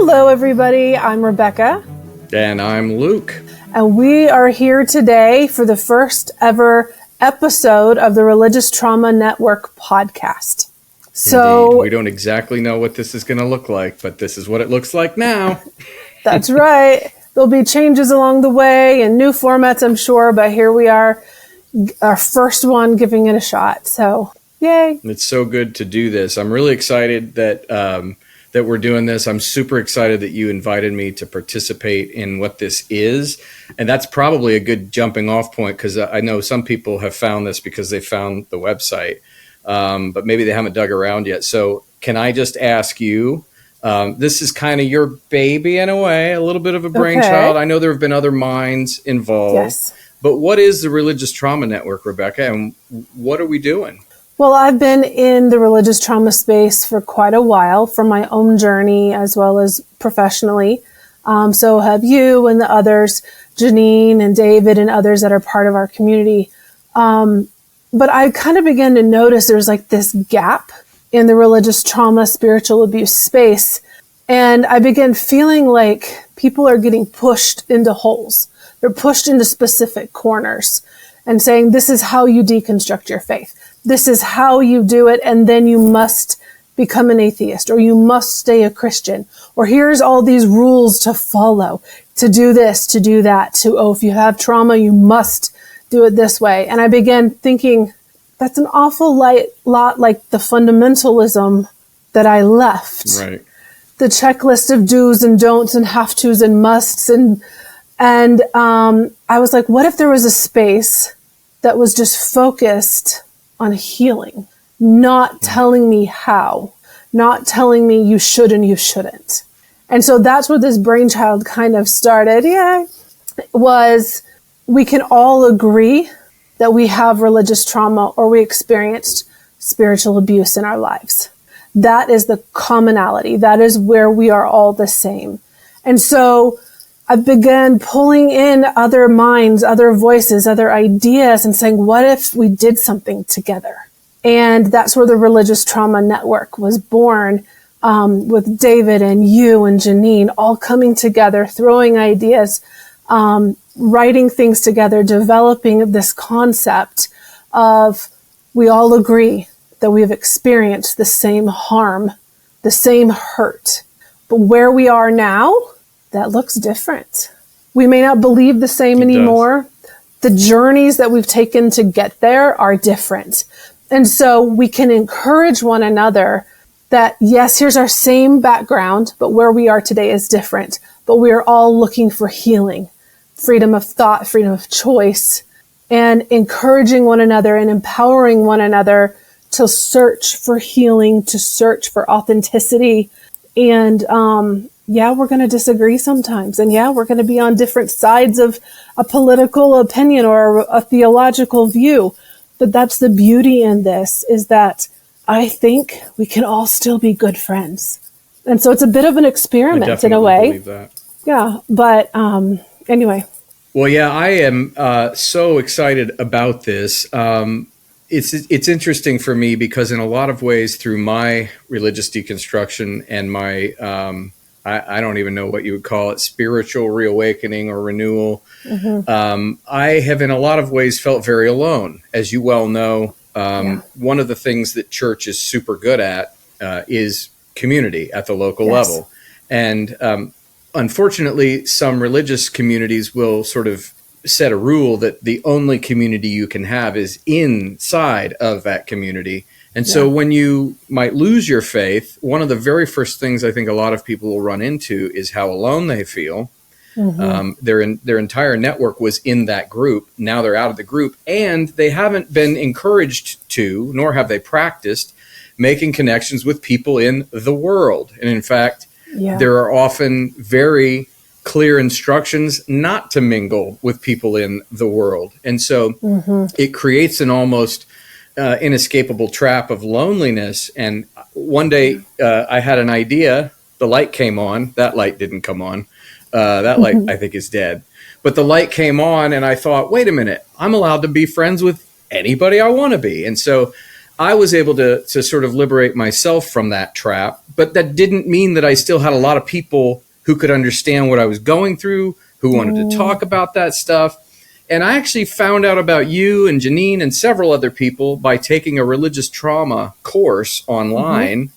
Hello, everybody. I'm Rebecca. And I'm Luke. And we are here today for the first ever episode of the Religious Trauma Network podcast. So indeed. We don't exactly know what this is going to look like, but this is what it looks like now. That's right. There'll be changes along the way and new formats, I'm sure, but here we are, our first one, giving it a shot. So, yay. It's so good to do this. I'm really excited that that we're doing this. I'm super excited that you invited me to participate in what this is. And that's probably a good jumping off point, because I know some people have found this because they found the website, but maybe they haven't dug around yet. So can I just ask you, this is kind of your baby in a way, a little bit of a brainchild. I know there have been other minds involved. Yes. But what is the Religious Trauma Network, Rebecca, and what are we doing? Well, I've been in the religious trauma space for quite a while, from my own journey as well as professionally. So have you and the others, Janine and David and others that are part of our community. But I kind of began to notice there's like this gap in the religious trauma, spiritual abuse space. And I began feeling like people are getting pushed into holes. They're pushed into specific corners and saying, this is how you deconstruct your faith. This is how you do it, and then you must become an atheist, or you must stay a Christian, or here's all these rules to follow, to do this, to do that, if you have trauma, you must do it this way. And I began thinking, that's an awful lot like the fundamentalism that I left. Right. The checklist of do's and don'ts and have-tos and musts. And I was like, what if there was a space that was just focused on healing, not telling me how, not telling me you should and you shouldn't. And so that's where this brainchild kind of started. Was we can all agree that we have religious trauma or we experienced spiritual abuse in our lives. That is the commonality. That is where we are all the same. And so I began pulling in other minds, other voices, other ideas, and saying, what if we did something together? And that's where the Religious Trauma Network was born, with David and you and Janine all coming together, throwing ideas, writing things together, developing this concept of we all agree that we have experienced the same harm, the same hurt. But where we are now, that looks different. We may not believe the same anymore. The journeys that we've taken to get there are different. And so we can encourage one another that, yes, here's our same background, but where we are today is different. But we are all looking for healing, freedom of thought, freedom of choice, and encouraging one another and empowering one another to search for healing, to search for authenticity. And, we're going to disagree sometimes. And we're going to be on different sides of a political opinion or a theological view. But that's the beauty in this, is that I think we can all still be good friends. And so it's a bit of an experiment in a way. Believe that. Yeah. But anyway. Well, I am so excited about this. It's interesting for me because in a lot of ways, through my religious deconstruction and my I don't even know what you would call it, spiritual reawakening or renewal. Mm-hmm. I have in a lot of ways felt very alone. As you well know, one of the things that church is super good at is community at the local level. And unfortunately, some religious communities will sort of set a rule that the only community you can have is inside of that community. And so when you might lose your faith, one of the very first things I think a lot of people will run into is how alone they feel. Mm-hmm. Their entire network was in that group. Now they're out of the group, and they haven't been encouraged to, nor have they practiced, making connections with people in the world. And in fact, there are often very clear instructions not to mingle with people in the world. And so it creates an almost inescapable trap of loneliness. And one day I had an idea, the light came on, that light didn't come on. That light I think is dead, but the light came on and I thought, wait a minute, I'm allowed to be friends with anybody I want to be. And so I was able to sort of liberate myself from that trap, but that didn't mean that I still had a lot of people who could understand what I was going through, who wanted to talk about that stuff. And I actually found out about you and Janine and several other people by taking a religious trauma course online.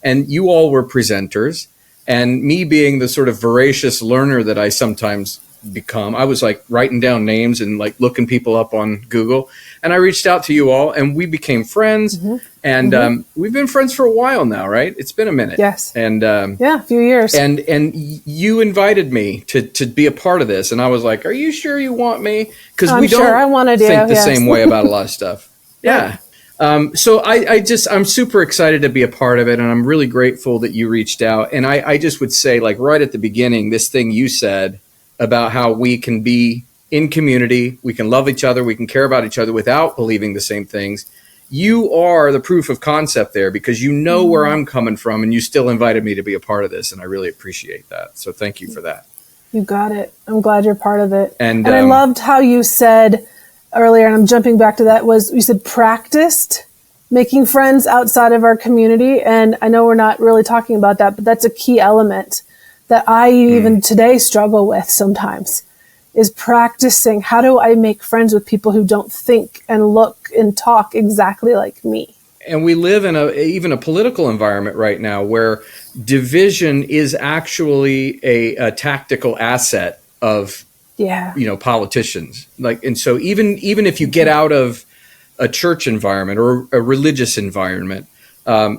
And you all were presenters. And me being the sort of voracious learner that I sometimes become, I was like writing down names and like looking people up on Google. And I reached out to you all and we became friends. And we've been friends for a while now, right? It's been a minute. Yes. And a few years. And you invited me to be a part of this. And I was like, are you sure you want me? Because we don't think the same way about a lot of stuff. Yeah. So I'm super excited to be a part of it. And I'm really grateful that you reached out. And I just would say, like right at the beginning, this thing you said about how we can be in community, we can love each other, we can care about each other without believing the same things. You are the proof of concept there because you know where I'm coming from and you still invited me to be a part of this. And I really appreciate that. So thank you for that. You got it. I'm glad you're part of it. And I loved how you said earlier, and I'm jumping back to that, was you said practiced making friends outside of our community. And I know we're not really talking about that, but that's a key element that I even today struggle with sometimes, is practicing. How do I make friends with people who don't think and look and talk exactly like me? And we live in even a political environment right now where division is actually a tactical asset of politicians. And so even if you get out of a church environment or a religious environment,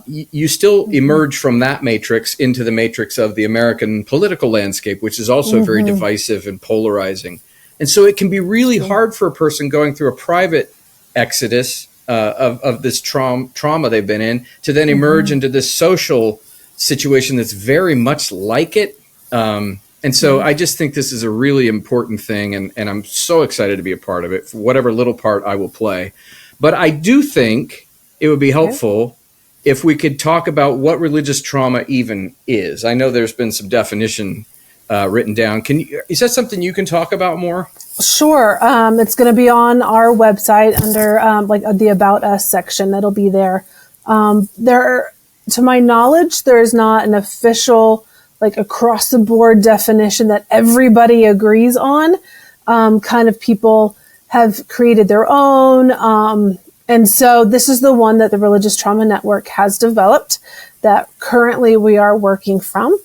you still emerge from that matrix into the matrix of the American political landscape, which is also very divisive and polarizing. And so it can be really hard for a person going through a private exodus of this trauma they've been in to then emerge into this social situation that's very much like it. And so I just think this is a really important thing, and I'm so excited to be a part of it, for whatever little part I will play. But I do think it would be helpful if we could talk about what religious trauma even is. I know there's been some definition written down. Is that something you can talk about more? Sure. It's going to be on our website under the About Us section. That'll be there. To my knowledge, there is not an official, across the board definition that everybody agrees on. Kind of people have created their own. And so this is the one that the Religious Trauma Network has developed that currently we are working from.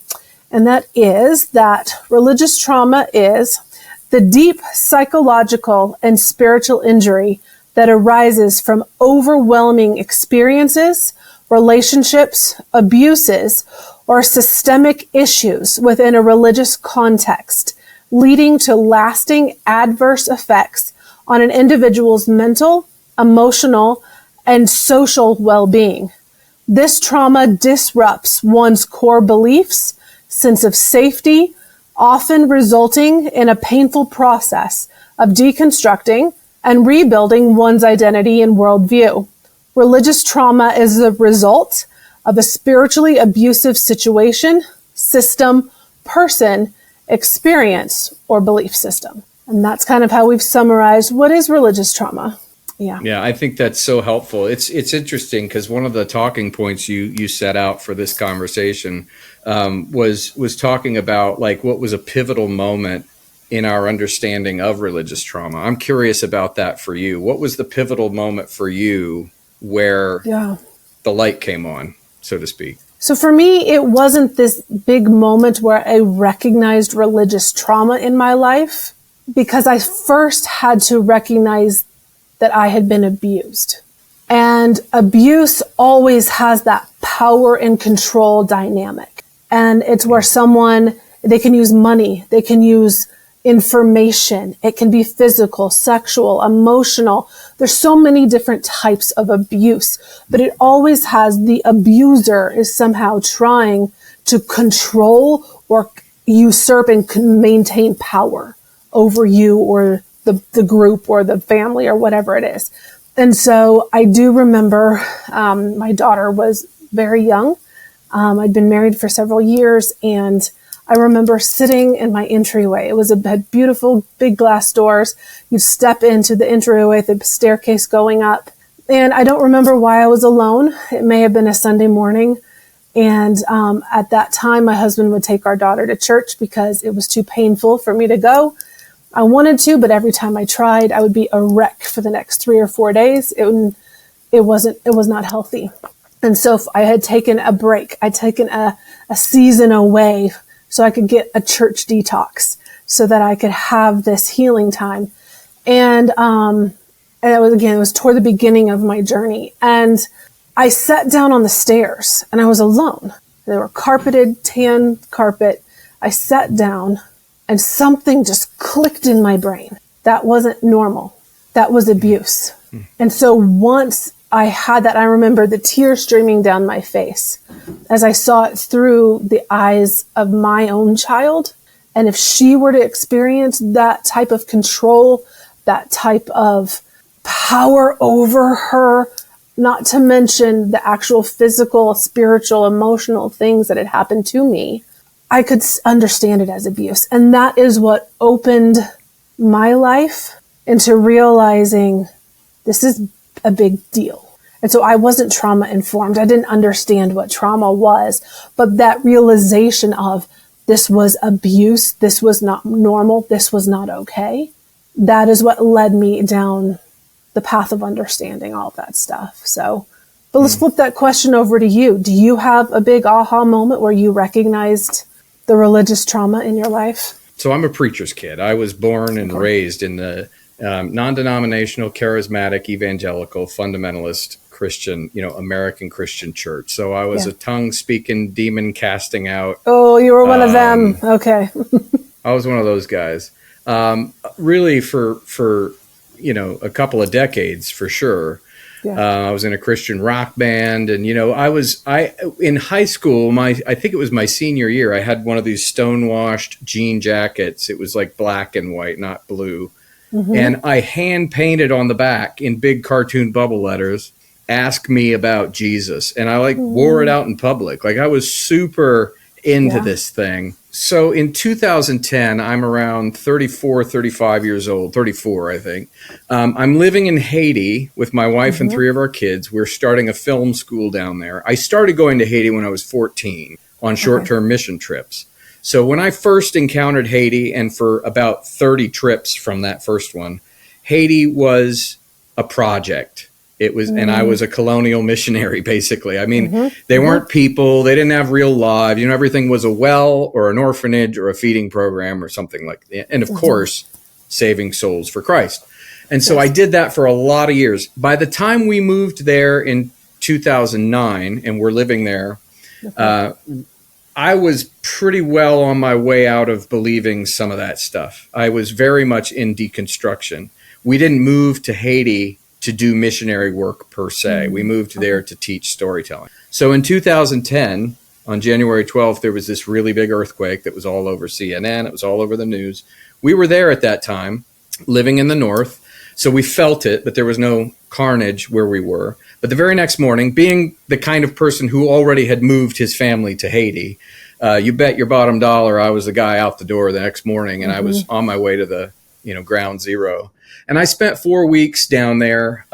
And that is that religious trauma is the deep psychological and spiritual injury that arises from overwhelming experiences, relationships, abuses, or systemic issues within a religious context, leading to lasting adverse effects on an individual's mental, emotional, and social well-being. This trauma disrupts one's core beliefs, sense of safety, often resulting in a painful process of deconstructing and rebuilding one's identity and worldview. Religious trauma is the result of a spiritually abusive situation, system, person, experience, or belief system. And that's kind of how we've summarized what is religious trauma. Yeah, I think that's so helpful. It's interesting because one of the talking points you set out for this conversation was talking about what was a pivotal moment in our understanding of religious trauma. I'm curious about that for you. What was the pivotal moment for you where the light came on, so to speak? So for me, it wasn't this big moment where I recognized religious trauma in my life, because I first had to recognize that I had been abused. And abuse always has that power and control dynamic. And it's where they can use money, they can use information, it can be physical, sexual, emotional. There's so many different types of abuse, but it always has the abuser is somehow trying to control or usurp and maintain power over you or the group or the family or whatever it is. And so I do remember my daughter was very young. I'd been married for several years, and I remember sitting in my entryway. It had beautiful big glass doors. You'd step into the entryway, the staircase going up, And I don't remember why I was alone. It may have been a Sunday morning. And at that time, my husband would take our daughter to church because it was too painful for me to go. I wanted to, but every time I tried, I would be a wreck for the next 3 or 4 days. It was not healthy. And so I had taken a break. I'd taken a season away so I could get a church detox so that I could have this healing time. And it was toward the beginning of my journey. And I sat down on the stairs and I was alone. They were carpeted, tan carpet. I sat down and something just clicked in my brain. That wasn't normal. That was abuse. And so once I had that, I remember the tears streaming down my face as I saw it through the eyes of my own child. And if she were to experience that type of control, that type of power over her, not to mention the actual physical, spiritual, emotional things that had happened to me, I could understand it as abuse. And that is what opened my life into realizing this is a big deal. And so I wasn't trauma informed. I didn't understand what trauma was, but that realization of this was abuse, this was not normal, this was not okay. That is what led me down the path of understanding all that stuff. So, but let's flip that question over to you. Do you have a big aha moment where you recognized the religious trauma in your life? So I'm a preacher's kid. I was born and raised in the non-denominational, charismatic, evangelical, fundamentalist Christian, American Christian church. So I was a tongue-speaking, demon-casting out. Oh, you were one of them. Okay. I was one of those guys. Really for a couple of decades, for sure. Yeah. I was in a Christian rock band, and I in high school. I think it was my senior year. I had one of these stonewashed jean jackets. It was like black and white, not blue, and I hand painted on the back in big cartoon bubble letters, "Ask me about Jesus," and I wore it out in public. I was super into this thing. So in 2010, I'm around 34, 35 years old, 34, I think. I'm living in Haiti with my wife and 3 of our kids. We're starting a film school down there. I started going to Haiti when I was 14 on short-term mission trips. So when I first encountered Haiti, and for about 30 trips from that first one, Haiti was a project. It was, and I was a colonial missionary, basically. I mean, they weren't people. They didn't have real lives. Everything was a well or an orphanage or a feeding program or something like that. And of course, saving souls for Christ. And so I did that for a lot of years. By the time we moved there in 2009 and we're living there, I was pretty well on my way out of believing some of that stuff. I was very much in deconstruction. We didn't move to Haiti to do missionary work per se. We moved there to teach storytelling. So in 2010, on January 12th, there was this really big earthquake that was all over CNN. It was all over the news. We were there at that time, living in the north. So we felt it, but there was no carnage where we were. But the very next morning, being the kind of person who already had moved his family to Haiti, you bet your bottom dollar I was the guy out the door the next morning, and I was on my way to the ground zero. And I spent 4 weeks down there,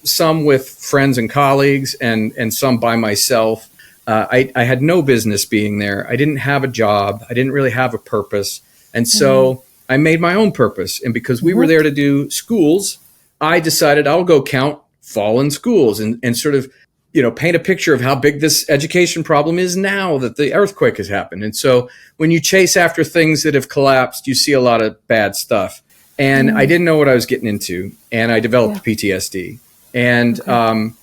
some with friends and colleagues and some by myself. I had no business being there. I didn't have a job. I didn't really have a purpose. And so I made my own purpose. And because we were there to do schools, I decided I'll go count fallen schools and sort of, paint a picture of how big this education problem is now that the earthquake has happened. And so when you chase after things that have collapsed, you see a lot of bad stuff. And I didn't know what I was getting into, and I developed PTSD. And I'm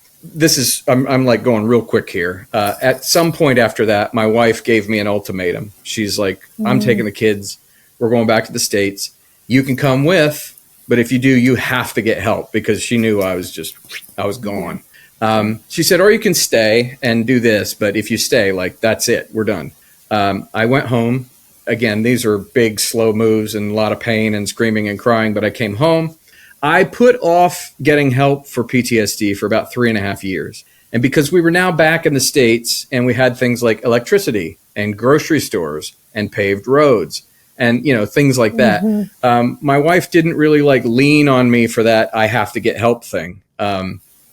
like going real quick here. At some point after that, my wife gave me an ultimatum. She's like, I'm taking the kids. We're going back to the States. You can come with, but if you do, you have to get help, because she knew I was gone. She said, or you can stay and do this, but if you stay, that's it. We're done. I went home. Again, these are big, slow moves and a lot of pain and screaming and crying, but I came home. I put off getting help for PTSD for about 3.5 years. And because we were now back in the States and we had things like electricity and grocery stores and paved roads and, things like that, my wife didn't really lean on me for that I have to get help thing.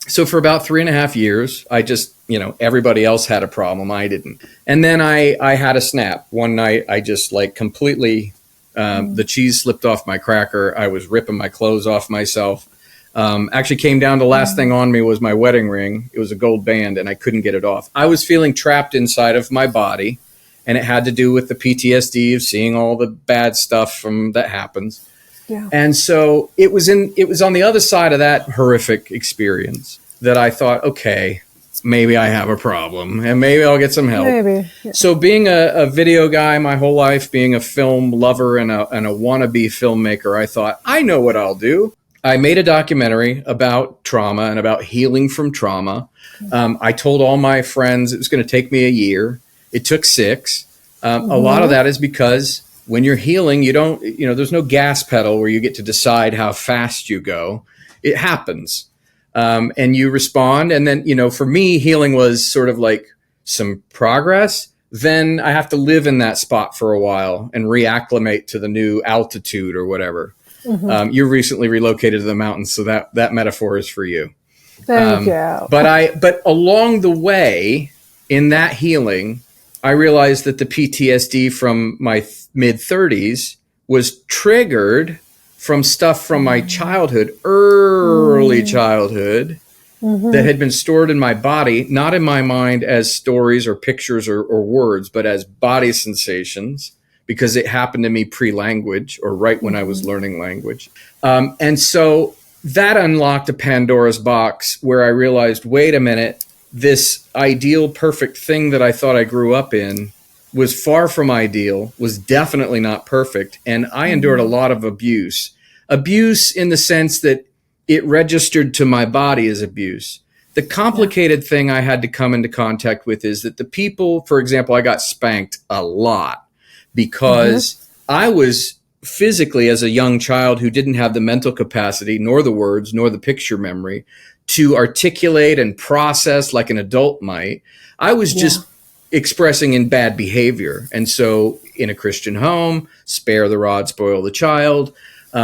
So for about 3.5 years, I just, everybody else had a problem. I didn't. And then I had a snap. One night, I just like completely, the cheese slipped off my cracker. I was ripping my clothes off myself. Actually came down to last thing on me was my wedding ring. It was a gold band and I couldn't get it off. I was feeling trapped inside of my body, and it had to do with the PTSD of seeing all the bad stuff that happens. Yeah. And so it was on the other side of that horrific experience that I thought, okay, maybe I have a problem and maybe I'll get some help. Maybe. Yeah. So being a video guy my whole life, being a film lover and a wannabe filmmaker, I thought, I know what I'll do. I made a documentary about trauma and about healing from trauma. I told all my friends it was going to take me a year. It took 6. A lot of that is because when you're healing, you don't, there's no gas pedal where you get to decide how fast you go. It happens. And you respond. And then, for me, healing was sort of like some progress. Then I have to live in that spot for a while and reacclimate to the new altitude or whatever. You recently relocated to the mountains, so that metaphor is for you. Thank you. But along the way in that healing, I realized that the PTSD from my mid-30s was triggered from stuff from my childhood, early childhood, that had been stored in my body, not in my mind as stories or pictures or words, but as body sensations, because it happened to me pre-language or right when I was learning language. And so that unlocked a Pandora's box where I realized, wait a minute, this ideal, perfect thing that I thought I grew up in was far from ideal, was definitely not perfect. And I endured a lot of abuse in the sense that it registered to my body as abuse. The complicated thing I had to come into contact with is that the people, for example, I got spanked a lot because I was physically, as a young child who didn't have the mental capacity, nor the words, nor the picture memory to articulate and process like an adult might. I was just expressing in bad behavior. And so in a Christian home, spare the rod, spoil the child.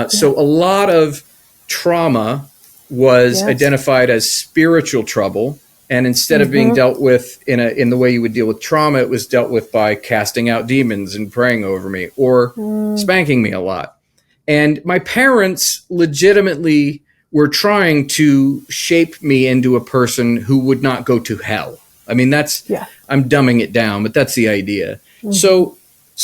So a lot of trauma was identified as spiritual trouble. And instead of being dealt with in the way you would deal with trauma, it was dealt with by casting out demons and praying over me or spanking me a lot. And my parents legitimately were trying to shape me into a person who would not go to hell. I mean, I'm dumbing it down, but that's the idea. So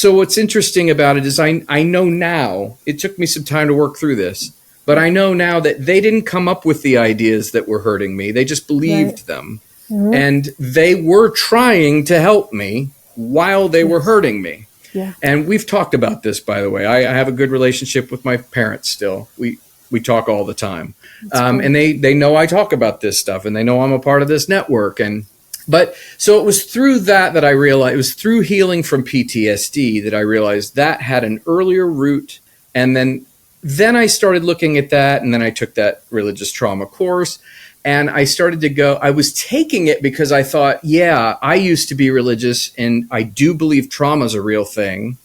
what's interesting about it is I know now, it took me some time to work through this, but I know now that they didn't come up with the ideas that were hurting me. They just believed them. And they were trying to help me while they were hurting me. Yeah. And we've talked about this, by the way. I have a good relationship with my parents still. We talk all the time. And they know I talk about this stuff, and they know I'm a part of this network. But so it was through that I realized, it was through healing from PTSD that I realized that had an earlier root. And then I started looking at that, and then I took that religious trauma course, and I started to go, I was taking it because I thought, I used to be religious, and I do believe trauma is a real thing.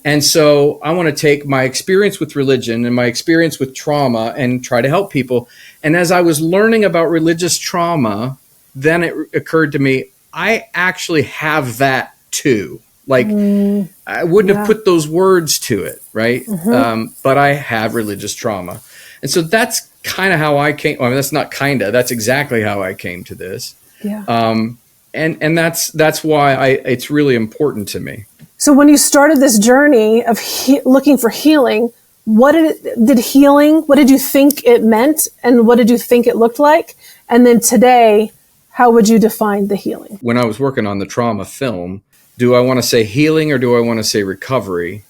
And so I want to take my experience with religion and my experience with trauma and try to help people. And as I was learning about religious trauma, then it occurred to me, I actually have that too. Like I wouldn't have put those words to it, right? But I have religious trauma. And so that's kind of how I came. I mean, that's not kind of, that's exactly how I came to this. Yeah. And that's why it's really important to me. So when you started this journey of looking for healing, what did you think it meant? And what did you think it looked like? And then today, how would you define the healing? When I was working on the trauma film, do I want to say healing or do I want to say recovery?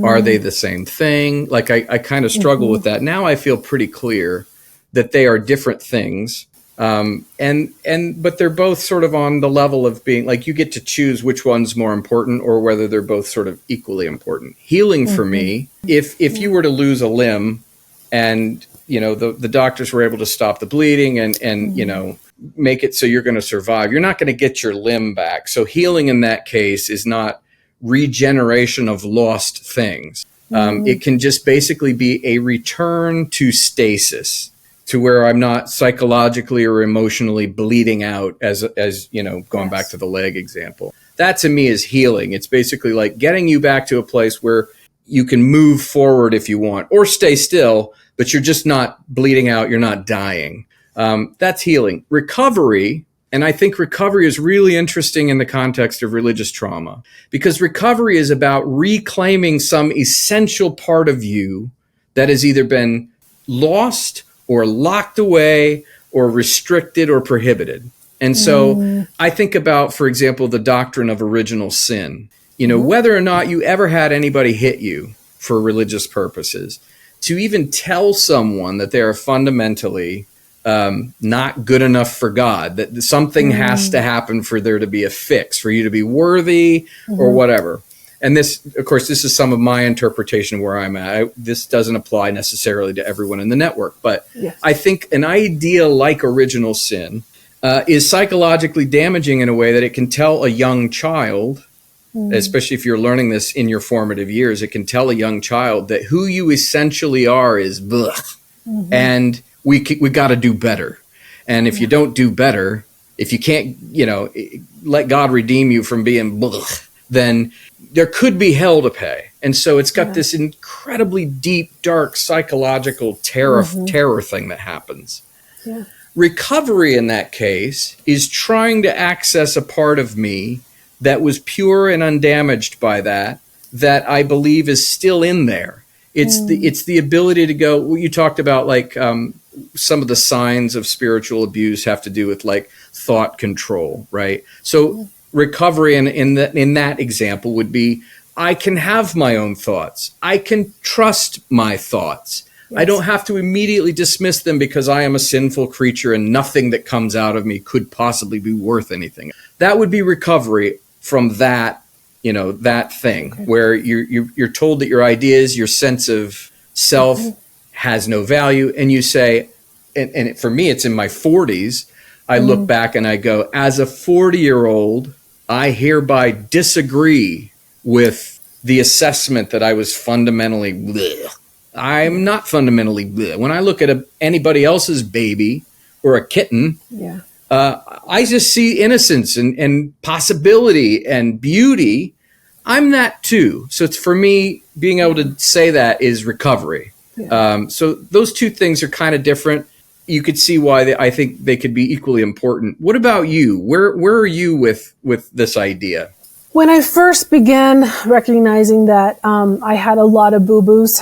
Are they the same thing? Like I kind of struggle with that. Now I feel pretty clear that they are different things. But they're both sort of on the level of being like, you get to choose which one's more important or whether they're both sort of equally important. Healing for me, if you were to lose a limb and, the doctors were able to stop the bleeding and make it so you're going to survive, you're not going to get your limb back. So healing in that case is not regeneration of lost things. It can just basically be a return to stasis. to where I'm not psychologically or emotionally bleeding out, as going back to the leg example. That to me is healing. It's basically like getting you back to a place where you can move forward if you want, or stay still, but you're just not bleeding out. You're not dying. That's healing. Recovery, and I think recovery is really interesting in the context of religious trauma, because recovery is about reclaiming some essential part of you that has either been lost or locked away or restricted or prohibited. And so I think about, for example, the doctrine of original sin. Whether or not you ever had anybody hit you for religious purposes, to even tell someone that they are fundamentally not good enough for God, that something has to happen for there to be a fix, for you to be worthy or whatever. And this, of course, this is some of my interpretation of where I'm at. This doesn't apply necessarily to everyone in the network, but yes. I think an idea like original sin is psychologically damaging in a way that it can tell a young child, especially if you're learning this in your formative years, it can tell a young child that who you essentially are is blech, and we got to do better. And if you don't do better, if you can't, let God redeem you from being blech, then there could be hell to pay. And so it's got this incredibly deep, dark, psychological terror thing that happens. Yeah. Recovery in that case is trying to access a part of me that was pure and undamaged by that I believe is still in there. It's the ability to go, well, you talked about like some of the signs of spiritual abuse have to do with like thought control, right? So recovery in that example would be, I can have my own thoughts. I can trust my thoughts. Yes. I don't have to immediately dismiss them because I am a sinful creature and nothing that comes out of me could possibly be worth anything. That would be recovery from that, that thing where you're told that your ideas, your sense of self has no value. And you say, and for me, it's in my 40s. I look back and I go, as a 40-year-old, I hereby disagree with the assessment that I was fundamentally bleh. I'm not fundamentally bleh. When I look at anybody else's baby or a kitten, I just see innocence and possibility and beauty. I'm that too. So it's for me, being able to say that is recovery. Yeah. So those two things are kind of different. You could see why I think they could be equally important. What about you? Where are you with this idea? When I first began recognizing that I had a lot of boo-boos,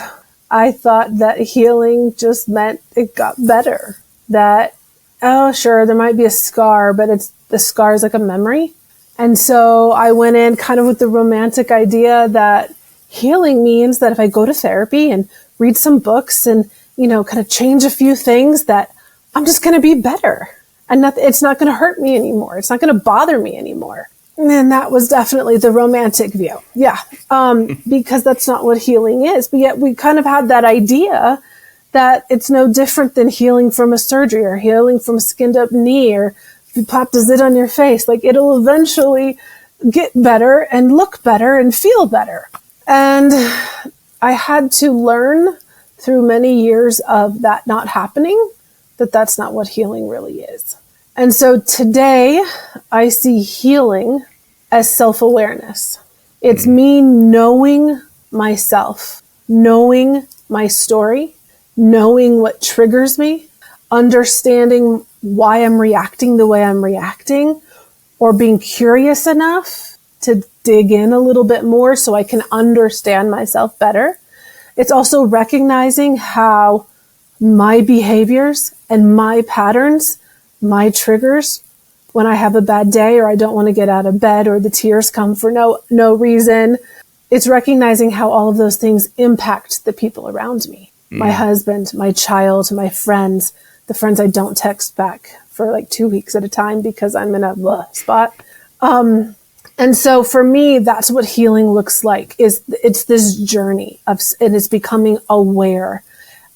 I thought that healing just meant it got better. That, oh, sure, there might be a scar, but the scar is like a memory. And so I went in kind of with the romantic idea that healing means that if I go to therapy and read some books and, kind of change a few things, that I'm just going to be better. And it's not going to hurt me anymore. It's not going to bother me anymore. And that was definitely the romantic view. Yeah. Because that's not what healing is. But yet we kind of had that idea that it's no different than healing from a surgery or healing from a skinned up knee, or if you popped a zit on your face, like it'll eventually get better and look better and feel better. And I had to learn through many years of that not happening, that that's not what healing really is. And so today I see healing as self-awareness. It's me knowing myself, knowing my story, knowing what triggers me, understanding why I'm reacting the way I'm reacting, or being curious enough to dig in a little bit more so I can understand myself better. It's also recognizing how my behaviors and my patterns, my triggers, when I have a bad day or I don't want to get out of bed or the tears come for no reason, it's recognizing how all of those things impact the people around me. My husband, my child, my friends, the friends I don't text back for like 2 weeks at a time because I'm in a spot. And so for me, that's what healing looks like, it's this journey and it's becoming aware.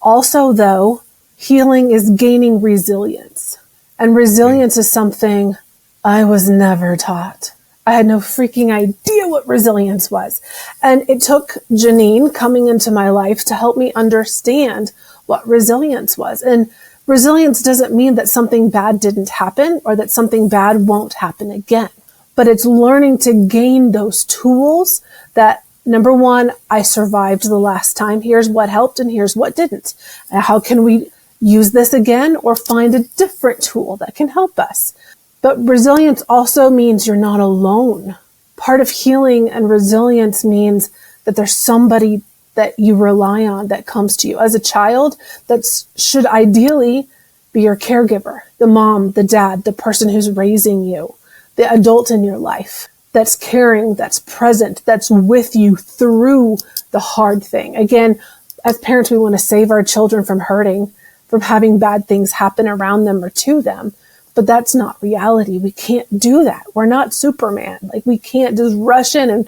Also, though, healing is gaining resilience. And resilience is something I was never taught. I had no freaking idea what resilience was. And it took Janine coming into my life to help me understand what resilience was. And Resilience doesn't mean that something bad didn't happen or that something bad won't happen again. But it's learning to gain those tools that, number one, I survived the last time. Here's what helped and here's what didn't. How can we use this again or find a different tool that can help us? But resilience also means you're not alone. Part of healing and resilience means that there's somebody that you rely on that comes to you. As a child, that should ideally be your caregiver, the mom, the dad, the person who's raising you, the adult in your life that's caring, that's present, that's with you through the hard thing. Again, as parents, we want to save our children from hurting, from having bad things happen around them or to them. But that's not reality. We can't do that. We're not Superman. Like, we can't just rush in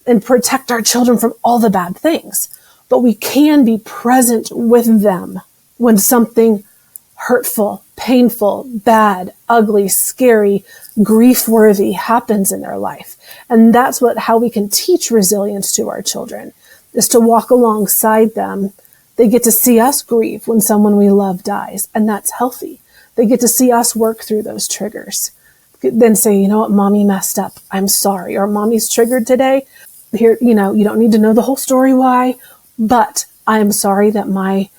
and protect our children from all the bad things. But we can be present with them when something hurtful, painful, bad, ugly, scary, grief-worthy happens in their life. And that's how we can teach resilience to our children, is to walk alongside them. They get to see us grieve when someone we love dies, and that's healthy. They get to see us work through those triggers. Then say, you know what, mommy messed up. I'm sorry. Or mommy's triggered today. Here, you don't need to know the whole story why, but I'm sorry that my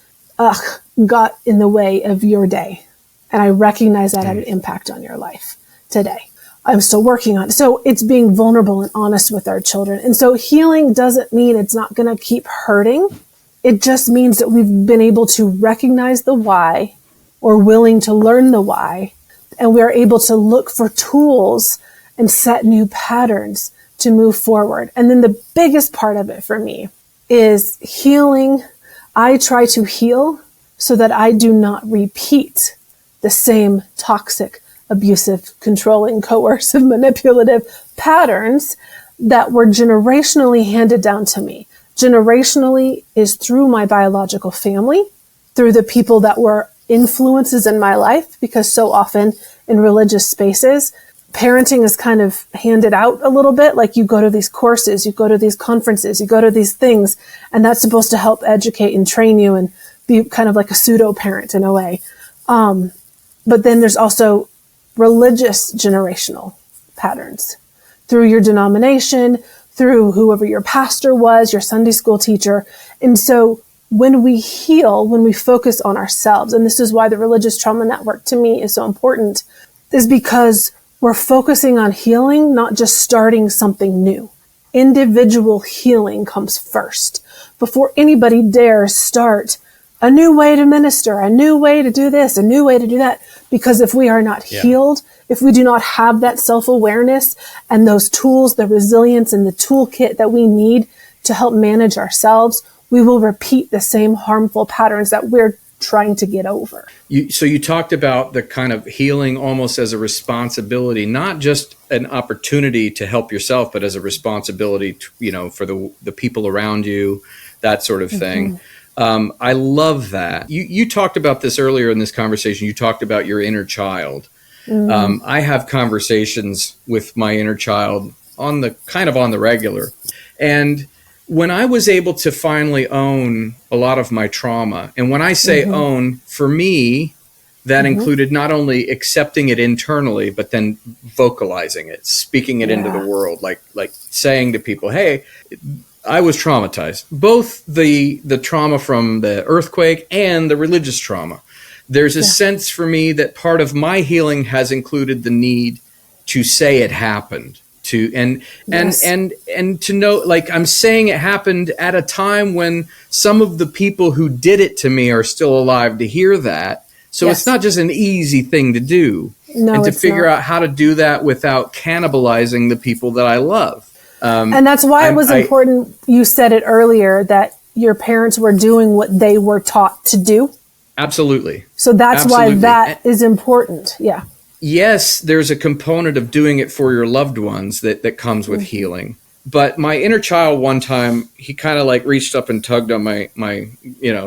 got in the way of your day. And I recognize that had an impact on your life today. I'm still working on it. So it's being vulnerable and honest with our children. And so healing doesn't mean it's not going to keep hurting. It just means that we've been able to recognize the why, or willing to learn the why, and we are able to look for tools and set new patterns to move forward. And then the biggest part of it for me is healing. I try to heal so that I do not repeat the same toxic, abusive, controlling, coercive, manipulative patterns that were generationally handed down to me. Generationally is through my biological family, through the people that were influences in my life, because so often in religious spaces, parenting is kind of handed out a little bit. Like, you go to these courses, you go to these conferences, you go to these things, and that's supposed to help educate and train you and be kind of like a pseudo parent in a way. But then there's also religious generational patterns through your denomination, through whoever your pastor was, your Sunday school teacher. And so when we heal, when we focus on ourselves, and this is why the Religious Trauma Network to me is so important, is because we're focusing on healing, not just starting something new. Individual healing comes first before anybody dares start a new way to minister, a new way to do this, a new way to do that. Because if we are not healed, if we do not have that self-awareness and those tools, the resilience and the toolkit that we need to help manage ourselves, we will repeat the same harmful patterns that we're trying to get over. So you talked about the kind of healing almost as a responsibility, not just an opportunity to help yourself, but as a responsibility to, for the people around you, that sort of thing. I love that. You talked about this earlier in this conversation. You talked about your inner child. I have conversations with my inner child on the regular. And when I was able to finally own a lot of my trauma, and when I say own, for me, that included not only accepting it internally, but then vocalizing it, speaking it into the world, like saying to people, hey, I was traumatized, both the trauma from the earthquake and the religious trauma. There's a sense for me that part of my healing has included the need to say it happened. And to know, like, I'm saying it happened at a time when some of the people who did it to me are still alive to hear that. So it's not just an easy thing to do. No, and to figure out how to do that without cannibalizing the people that I love. And that's why it was important. You said it earlier that your parents were doing what they were taught to do. Absolutely. So that's why that is important. Yeah. Yes, there's a component of doing it for your loved ones that comes with healing. But my inner child, one time, he kind of like reached up and tugged on my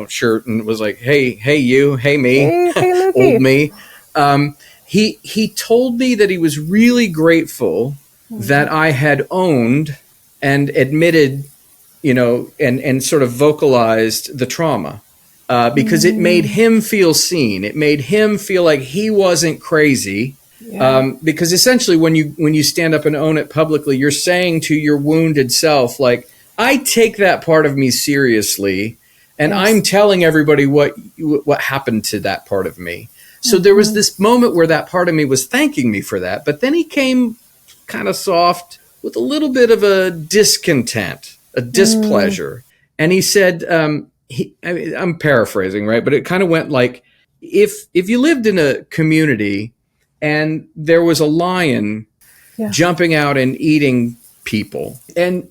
shirt and was like, hey you, hey me, hey old me. He told me that he was really grateful that I had owned and admitted, and sort of vocalized the trauma. because it made him feel seen. It made him feel like he wasn't crazy. Yeah. Because essentially when you stand up and own it publicly, you're saying to your wounded self, like, I take that part of me seriously, and Yes. I'm telling everybody what happened to that part of me. So there was this moment where that part of me was thanking me for that, but then he came kind of soft with a little bit of a discontent, a displeasure. And he said, I'm paraphrasing, right? But it kind of went like, if you lived in a community and there was a lion jumping out and eating people, and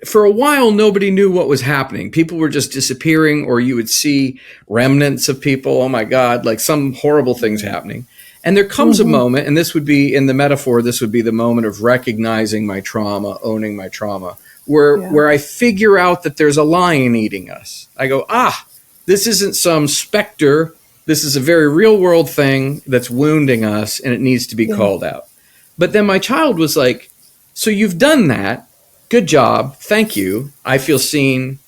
for a while nobody knew what was happening. People were just disappearing, or you would see remnants of people. Oh my God, like some horrible things happening. And there comes a moment, and this would be in the metaphor, this would be the moment of recognizing my trauma, owning my trauma, where I figure out that there's a lion eating us. I go, this isn't some specter. This is a very real world thing that's wounding us, and it needs to be called out. But then my child was like, so you've done that. Good job. Thank you. I feel seen.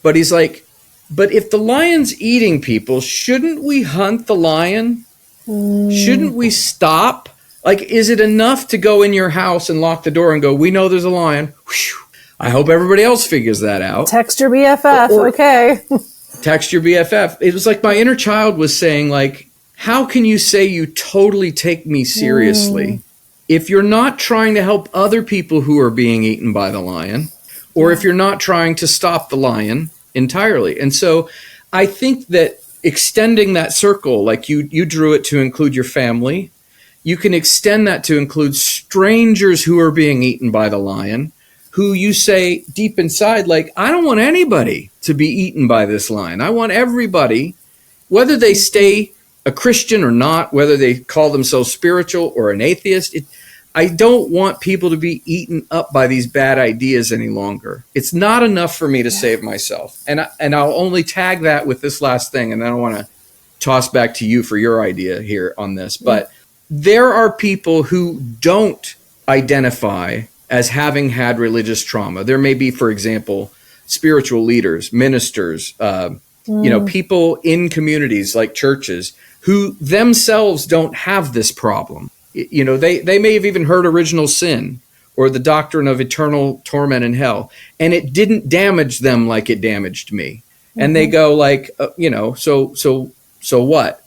But he's like, but if the lion's eating people, shouldn't we hunt the lion? Shouldn't we stop? Like, is it enough to go in your house and lock the door and go, we know there's a lion. Whew. I hope everybody else figures that out. Text your BFF. Okay. Text your BFF. It was like my inner child was saying, like, how can you say you totally take me seriously if you're not trying to help other people who are being eaten by the lion, or if you're not trying to stop the lion entirely? And so I think that extending that circle, like you drew it to include your family, you can extend that to include strangers who are being eaten by the lion, who you say deep inside, like, I don't want anybody to be eaten by this lion. I want everybody, whether they stay a Christian or not, whether they call themselves spiritual or an atheist, I don't want people to be eaten up by these bad ideas any longer. It's not enough for me to save myself. And I'll only tag that with this last thing, and then I want to toss back to you for your idea here on this. But there are people who don't identify as having had religious trauma. There may be, for example, spiritual leaders, ministers, people in communities like churches who themselves don't have this problem. They may have even heard original sin or the doctrine of eternal torment in hell, and it didn't damage them like it damaged me. And they go like, so what?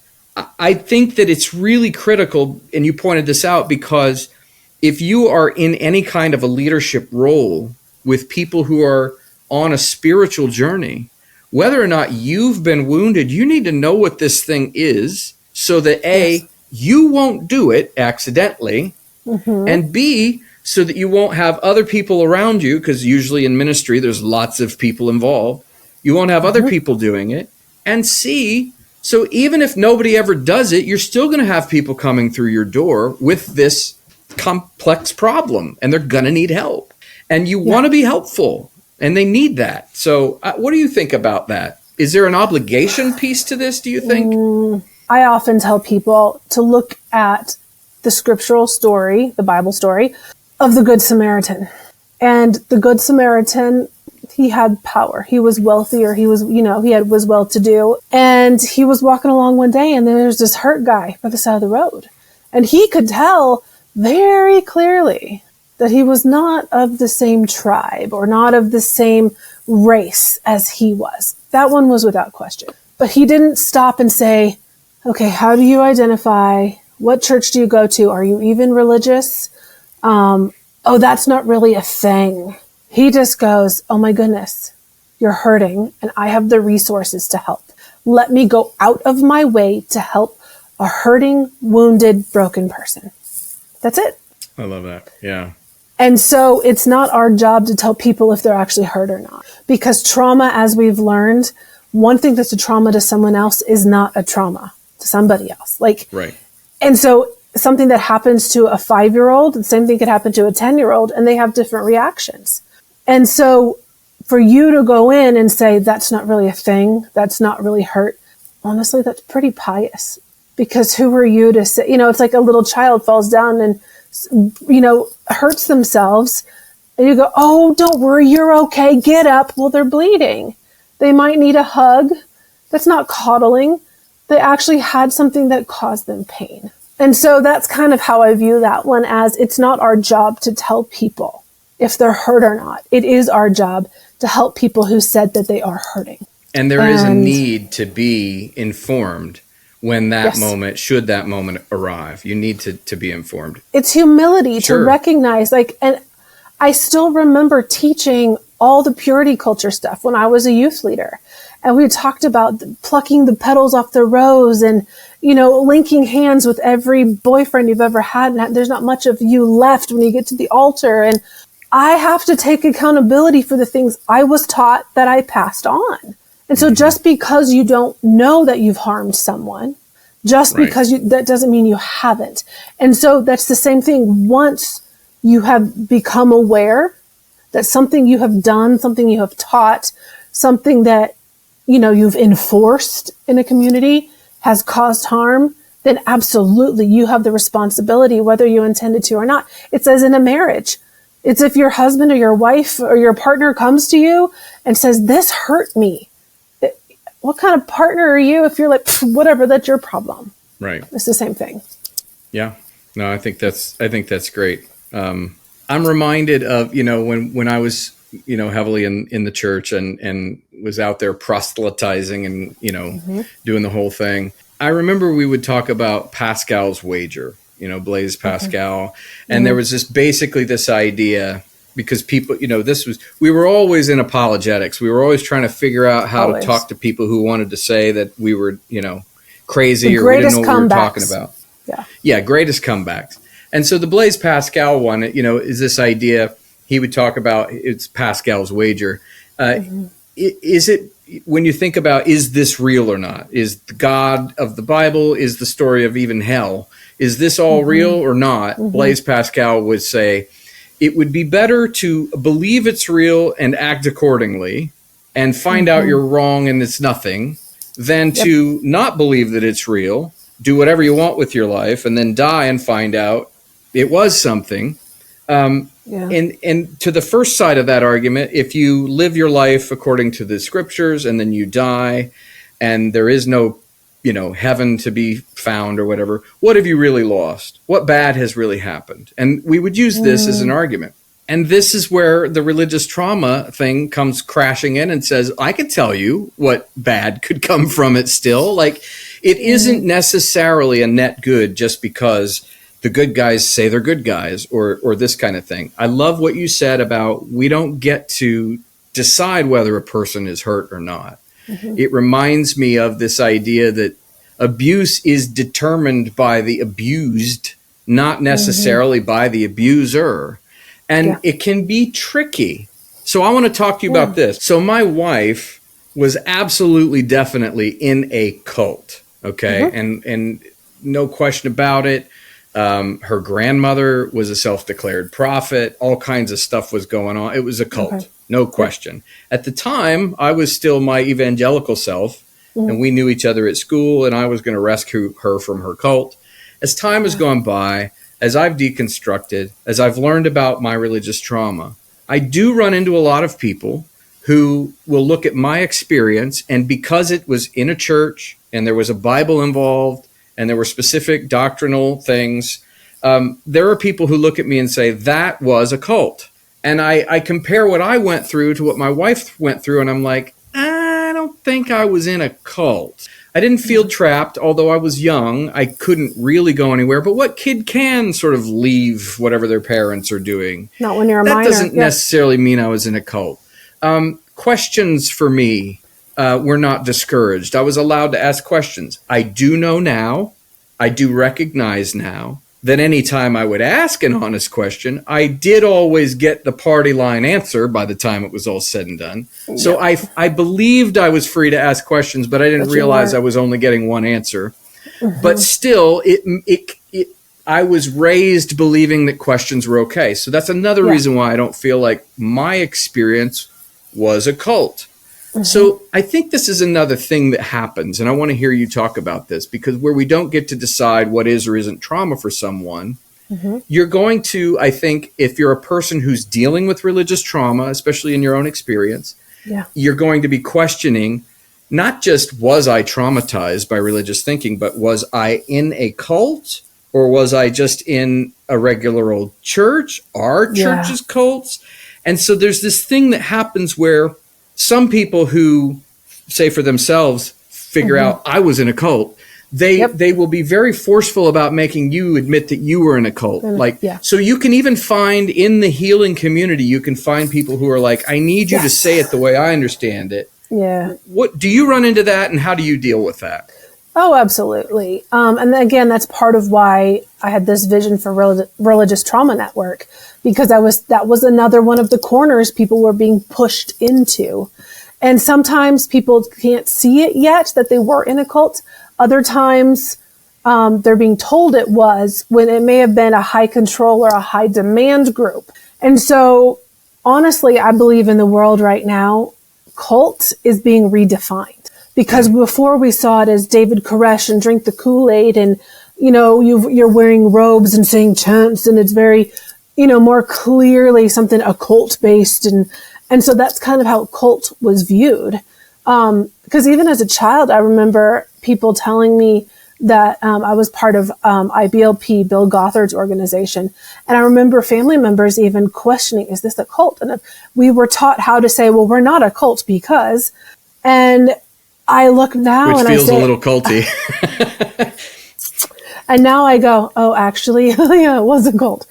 I think that it's really critical, and you pointed this out, because if you are in any kind of a leadership role with people who are on a spiritual journey, whether or not you've been wounded, you need to know what this thing is so that A, you won't do it accidentally, and B, so that you won't have other people around you, because usually in ministry there's lots of people involved. You won't have other people doing it. And C, so even if nobody ever does it, you're still going to have people coming through your door with this complex problem, and they're going to need help. And you want to be helpful, and they need that. So what do you think about that? Is there an obligation piece to this, do you think? I often tell people to look at the scriptural story, the Bible story, of the Good Samaritan. And the Good Samaritan, he had power. He was wealthier. He was, was well-to-do. And he was walking along one day, and there was this hurt guy by the side of the road. And he could tell very clearly that he was not of the same tribe or not of the same race as he was. That one was without question. But he didn't stop and say, okay, how do you identify? What church do you go to? Are you even religious? Oh, that's not really a thing. He just goes, oh my goodness, you're hurting, and I have the resources to help. Let me go out of my way to help a hurting, wounded, broken person. That's it. I love that. Yeah. And so it's not our job to tell people if they're actually hurt or not. Because trauma, as we've learned, one thing that's a trauma to someone else is not a trauma to somebody else. Right. And so something that happens to a 5-year-old, the same thing could happen to a 10-year-old, and they have different reactions. And so for you to go in and say, that's not really a thing, that's not really hurt, honestly, that's pretty pious. Because who are you to say, it's like a little child falls down and, hurts themselves. And you go, oh, don't worry, you're okay, get up. Well, they're bleeding. They might need a hug. That's not coddling. They actually had something that caused them pain. And so that's kind of how I view that one, as it's not our job to tell people if they're hurt or not. It is our job to help people who said that they are hurting. And there is a need to be informed when that moment, should that moment arrive. You need to be informed. It's humility to recognize, and I still remember teaching all the purity culture stuff when I was a youth leader. And we talked about plucking the petals off the rose and, linking hands with every boyfriend you've ever had. And there's not much of you left when you get to the altar. And I have to take accountability for the things I was taught that I passed on. And so just because you don't know that you've harmed someone, just because that doesn't mean you haven't. And so that's the same thing. Once you have become aware that something you have done, something you have taught, something that, you've enforced in a community has caused harm, then absolutely you have the responsibility, whether you intended to or not. It's as in a marriage. It's if your husband or your wife or your partner comes to you and says, this hurt me. What kind of partner are you if you're like, whatever, that's your problem? Right. It's the same thing. Yeah. No, I think that's great. I'm reminded of, when I was, heavily in the church and was out there proselytizing and, doing the whole thing. I remember we would talk about Pascal's wager, Blaise Pascal. And there was basically this idea, because people, we were always in apologetics. We were always trying to figure out how to talk to people who wanted to say that we were, crazy or we didn't know what we were talking about. Yeah. Greatest comebacks. And so the Blaise Pascal one, is this idea he would talk about, it's Pascal's wager. Is it, when you think about, is this real or not? Is the God of the Bible, is the story of even hell, is this all real or not? Blaise Pascal would say, it would be better to believe it's real and act accordingly and find out you're wrong and it's nothing than to not believe that it's real, do whatever you want with your life, and then die and find out it was something. And to the first side of that argument, if you live your life according to the scriptures and then you die and there is no, heaven to be found or whatever, what have you really lost? What bad has really happened? And we would use this as an argument. And this is where the religious trauma thing comes crashing in and says, I can tell you what bad could come from it still. Like, it isn't necessarily a net good just because the good guys say they're good guys or this kind of thing. I love what you said about we don't get to decide whether a person is hurt or not. It reminds me of this idea that abuse is determined by the abused, not necessarily by the abuser. And it can be tricky. So I want to talk to you about this. So my wife was absolutely, definitely in a cult. Okay. And no question about it. Her grandmother was a self-declared prophet. All kinds of stuff was going on. It was a cult, no question. At the time, I was still my evangelical self, and we knew each other at school, and I was going to rescue her from her cult. As time has gone by, as I've deconstructed, as I've learned about my religious trauma, I do run into a lot of people who will look at my experience, and because it was in a church, and there was a Bible involved, and there were specific doctrinal things, there are people who look at me and say, that was a cult. And I compare what I went through to what my wife went through, and I'm like, I don't think I was in a cult. I didn't feel trapped, although I was young. I couldn't really go anywhere. But what kid can sort of leave whatever their parents are doing? Not when you're a minor. That doesn't necessarily mean I was in a cult. Questions for me were not discouraged. I was allowed to ask questions. I do know now, I do recognize now, that any time I would ask an honest question, I did always get the party line answer by the time it was all said and done. So I believed I was free to ask questions, but I didn't realize I was only getting one answer. But still, I was raised believing that questions were okay. So that's another reason why I don't feel like my experience was a cult. So I think this is another thing that happens, and I want to hear you talk about this, because where we don't get to decide what is or isn't trauma for someone, you're going to, I think, if you're a person who's dealing with religious trauma, especially in your own experience, you're going to be questioning not just was I traumatized by religious thinking, but was I in a cult, or was I just in a regular old church? Are churches cults? And so there's this thing that happens where some people who say for themselves, figure out I was in a cult, they will be very forceful about making you admit that you were in a cult. So you can even find in the healing community, you can find people who are like, I need you to say it the way I understand it. Yeah. What do you run into that, and how do you deal with that? Oh, absolutely. And again, that's part of why I had this vision for Religious Trauma Network, because that was another one of the corners people were being pushed into. And sometimes people can't see it yet that they were in a cult. Other times, they're being told it was, when it may have been a high control or a high demand group. And so, honestly, I believe in the world right now, cult is being redefined. Because before we saw it as David Koresh and drink the Kool-Aid, and, you're wearing robes and saying chants, and it's very, more clearly something occult based. And so that's kind of how cult was viewed. Because even as a child, I remember people telling me that I was part of IBLP, Bill Gothard's organization. And I remember family members even questioning, is this a cult? And we were taught how to say, well, we're not a cult because, and I look now and I say, which feels a little culty. And now I go, oh, actually, yeah, it was a cult.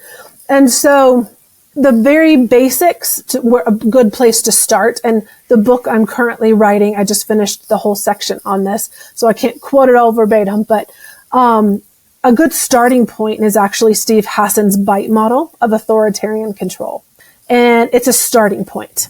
And so the very basics were a good place to start. And the book I'm currently writing, I just finished the whole section on this, so I can't quote it all verbatim, but a good starting point is actually Steve Hassan's BITE model of authoritarian control. And it's a starting point.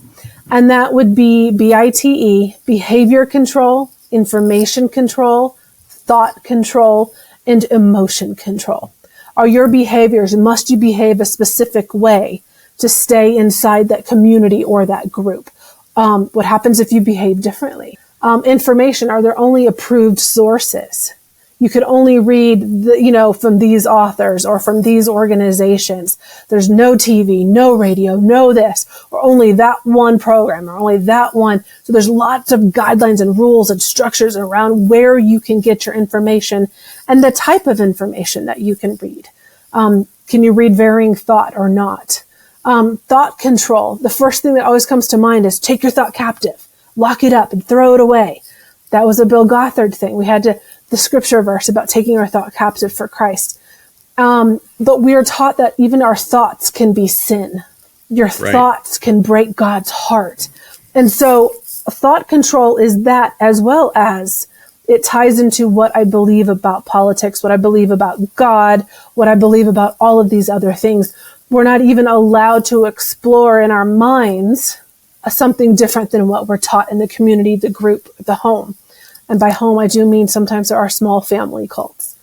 And that would be BITE, behavior control, information control, thought control, and emotion control. Are your behaviors, must you behave a specific way to stay inside that community or that group? What happens if you behave differently? Information, are there only approved sources? You could only read, from these authors or from these organizations. There's no TV, no radio, no this, or only that one program, or only that one. So there's lots of guidelines and rules and structures around where you can get your information and the type of information that you can read. Can you read varying thought or not? Thought control. The first thing that always comes to mind is take your thought captive, lock it up and throw it away. That was a Bill Gothard thing. We had the scripture verse about taking our thought captive for Christ. But we are taught that even our thoughts can be sin. Your thoughts can break God's heart. And so thought control is that, as well as it ties into what I believe about politics, what I believe about God, what I believe about all of these other things. We're not even allowed to explore in our minds something different than what we're taught in the community, the group, the home. And by home, I do mean sometimes there are small family cults.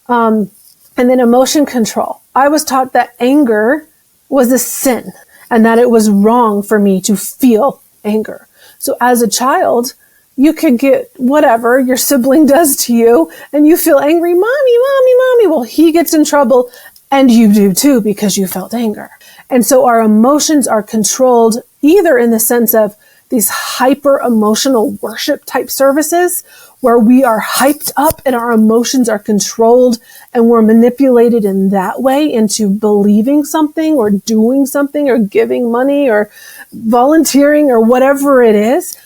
And then emotion control. I was taught that anger was a sin and that it was wrong for me to feel anger. So as a child, you could get whatever your sibling does to you and you feel angry, mommy, mommy, mommy. Well, he gets in trouble and you do too because you felt anger. And so our emotions are controlled either in the sense of these hyper emotional worship type services where we are hyped up and our emotions are controlled and we're manipulated in that way into believing something or doing something or giving money or volunteering or whatever it is.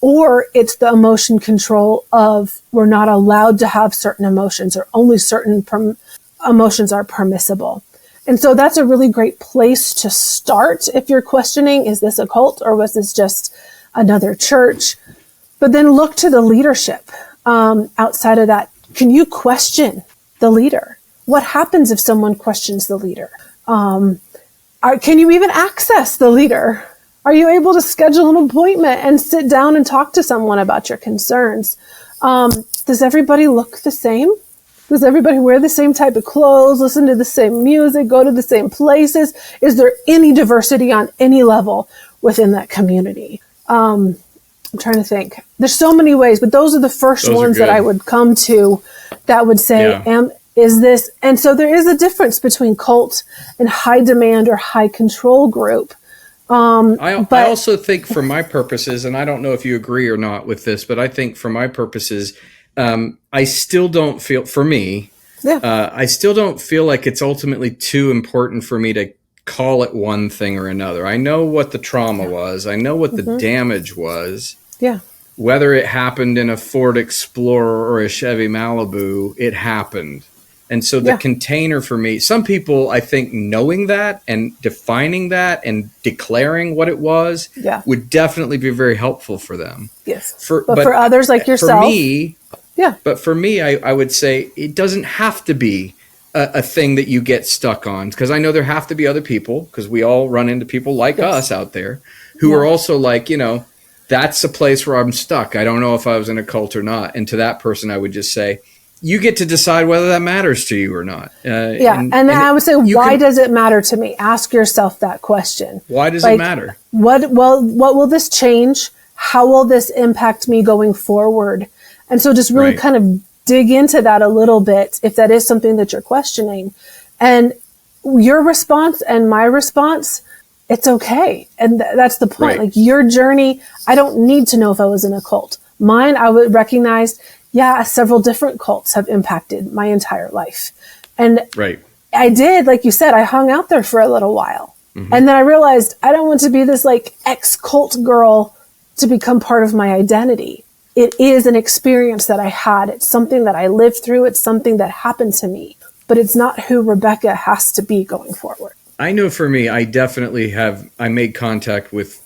Or it's the emotion control of we're not allowed to have certain emotions or only certain emotions are permissible. And so that's a really great place to start if you're questioning, is this a cult or was this just another church? But then look to the leadership outside of that. Can you question the leader? What happens if someone questions the leader? Can you even access the leader? Are you able to schedule an appointment and sit down and talk to someone about your concerns? Does everybody look the same? Does everybody wear the same type of clothes, listen to the same music, go to the same places? Is there any diversity on any level within that community? I'm trying to think. There's so many ways, but those are the first ones that I would come to that would say, is this? And so there is a difference between cult and high demand or high control group. I also think for my purposes, and I don't know if you agree or not with this, but I think for my purposes, I still don't feel, for me, I still don't feel like it's ultimately too important for me to call it one thing or another. I know what the trauma was. I know what the damage was. Yeah. Whether it happened in a Ford Explorer or a Chevy Malibu, it happened. And so the container for me, some people, I think, knowing that and defining that and declaring what it was would definitely be very helpful for them. Yes. But for others like yourself. For me, but for me, I would say it doesn't have to be a thing that you get stuck on, because I know there have to be other people, because we all run into people like us out there who are also like, that's a place where I'm stuck. I don't know if I was in a cult or not. And to that person, I would just say, you get to decide whether that matters to you or not. And I would say, why does it matter to me? Ask yourself that question. Why does it matter? What will this change? How will this impact me going forward? And so just really kind of dig into that a little bit, if that is something that you're questioning. And your response and my response, it's okay. And that's the point. Like your journey, I don't need to know if I was in a cult. Mine, I would recognize, several different cults have impacted my entire life. And I did, like you said, I hung out there for a little while. And then I realized I don't want to be this like ex-cult girl to become part of my identity. It is an experience that I had. It's something that I lived through. It's something that happened to me. But it's not who Rebecca has to be going forward. I know for me, I definitely I made contact with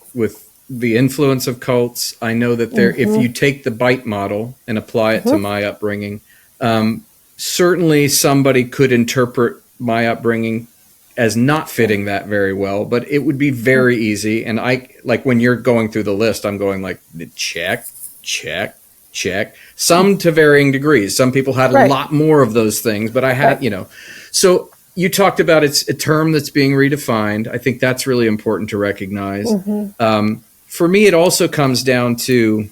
the influence of cults. I know that if you take the bite model and apply it to my upbringing, certainly somebody could interpret my upbringing as not fitting that very well, but it would be very easy. And like when you're going through the list, I'm going like, check, check, check, some to varying degrees. Some people had a lot more of those things, but I had, so you talked about it's a term that's being redefined. I think that's really important to recognize. For me, it also comes down to,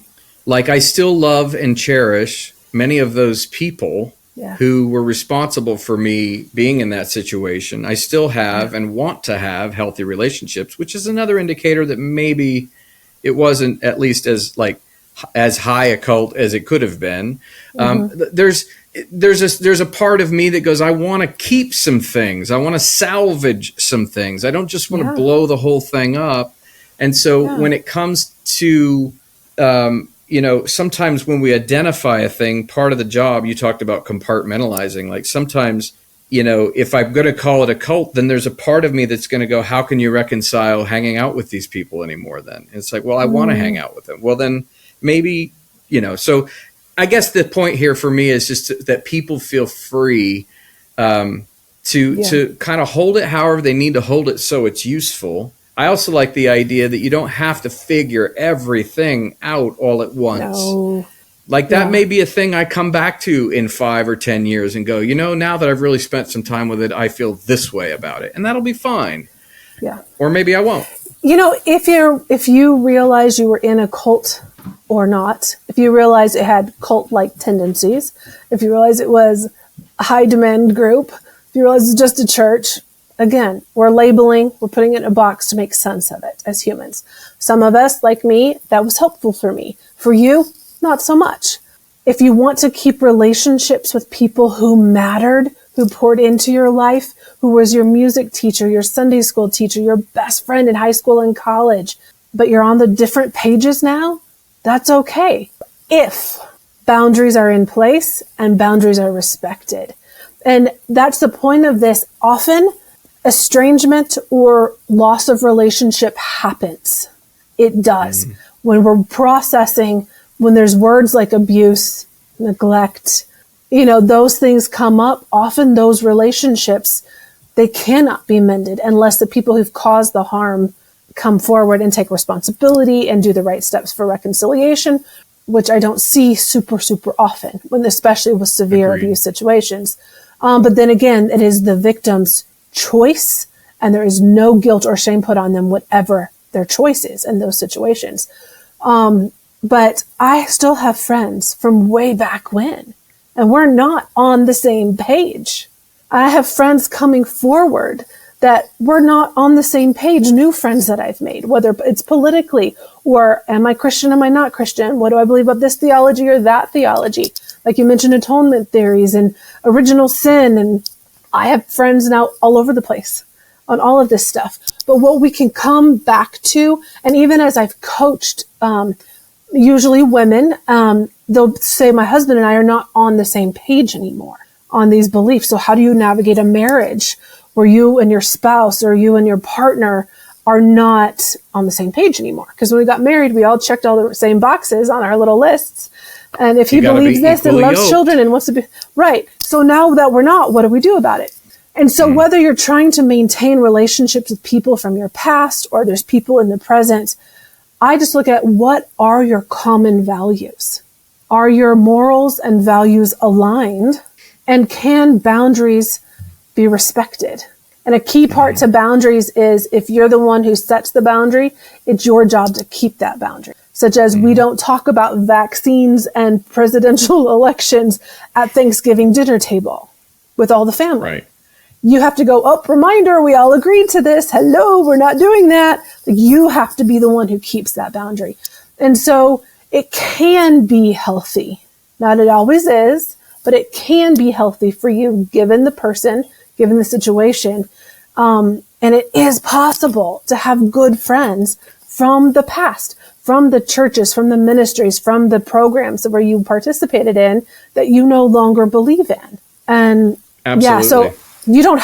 like, I still love and cherish many of those people who were responsible for me being in that situation. I still have and want to have healthy relationships, which is another indicator that maybe it wasn't at least as high a cult as it could have been. There's a part of me that goes, I want to keep some things. I want to salvage some things. I don't just want to blow the whole thing up. And so when it comes to, sometimes when we identify a thing, part of the job, you talked about compartmentalizing, like sometimes, if I'm going to call it a cult, then there's a part of me that's going to go, how can you reconcile hanging out with these people anymore then? And it's like, well, I want to hang out with them. Well, then maybe, so I guess the point here for me is just that people feel free to kind of hold it however they need to hold it so it's useful. I also like the idea that you don't have to figure everything out all at once. No. Like that may be a thing I come back to in 5 or 10 years and go, now that I've really spent some time with it, I feel this way about it. And that'll be fine. Yeah. Or maybe I won't. If you realize you were in a cult or not, if you realize it had cult-like tendencies, if you realize it was a high demand group, if you realize it's just a church, again, we're labeling, we're putting it in a box to make sense of it as humans. Some of us, like me, that was helpful for me. For you, not so much. If you want to keep relationships with people who mattered, who poured into your life, who was your music teacher, your Sunday school teacher, your best friend in high school and college, but you're on the different pages now, that's okay. If boundaries are in place and boundaries are respected. And that's the point of this. Often, estrangement or loss of relationship happens. It does. When we're processing, when there's words like abuse, neglect, those things come up. Often those relationships, they cannot be mended unless the people who've caused the harm come forward and take responsibility and do the right steps for reconciliation, which I don't see super, super often, especially with severe abuse situations. But then again, it is the victim's choice, and there is no guilt or shame put on them, whatever their choice is in those situations. But I still have friends from way back when, and we're not on the same page. I have friends coming forward that we're not on the same page, new friends that I've made, whether it's politically or am I Christian, am I not Christian? What do I believe about this theology or that theology? Like you mentioned atonement theories and original sin. And I have friends now all over the place on all of this stuff. But what we can come back to, and even as I've coached, usually women, they'll say my husband and I are not on the same page anymore on these beliefs. So how do you navigate a marriage where you and your spouse or you and your partner are not on the same page anymore? Because when we got married, we all checked all the same boxes on our little lists. And if he believes this and loves children and wants to be right. So now that we're not, what do we do about it? And so whether you're trying to maintain relationships with people from your past or there's people in the present, I just look at what are your common values? Are your morals and values aligned? And can boundaries be respected? And a key part to boundaries is if you're the one who sets the boundary, it's your job to keep that boundary. Such as we don't talk about vaccines and presidential elections at Thanksgiving dinner table with all the family. Right. You have to go, oh, reminder, we all agreed to this. Hello, we're not doing that. You have to be the one who keeps that boundary. And so it can be healthy. Not it always is, but it can be healthy for you given the person, given the situation. And it is possible to have good friends from the past, from the churches, from the ministries, from the programs where you participated in that you no longer believe in. And Absolutely. Yeah, so we don't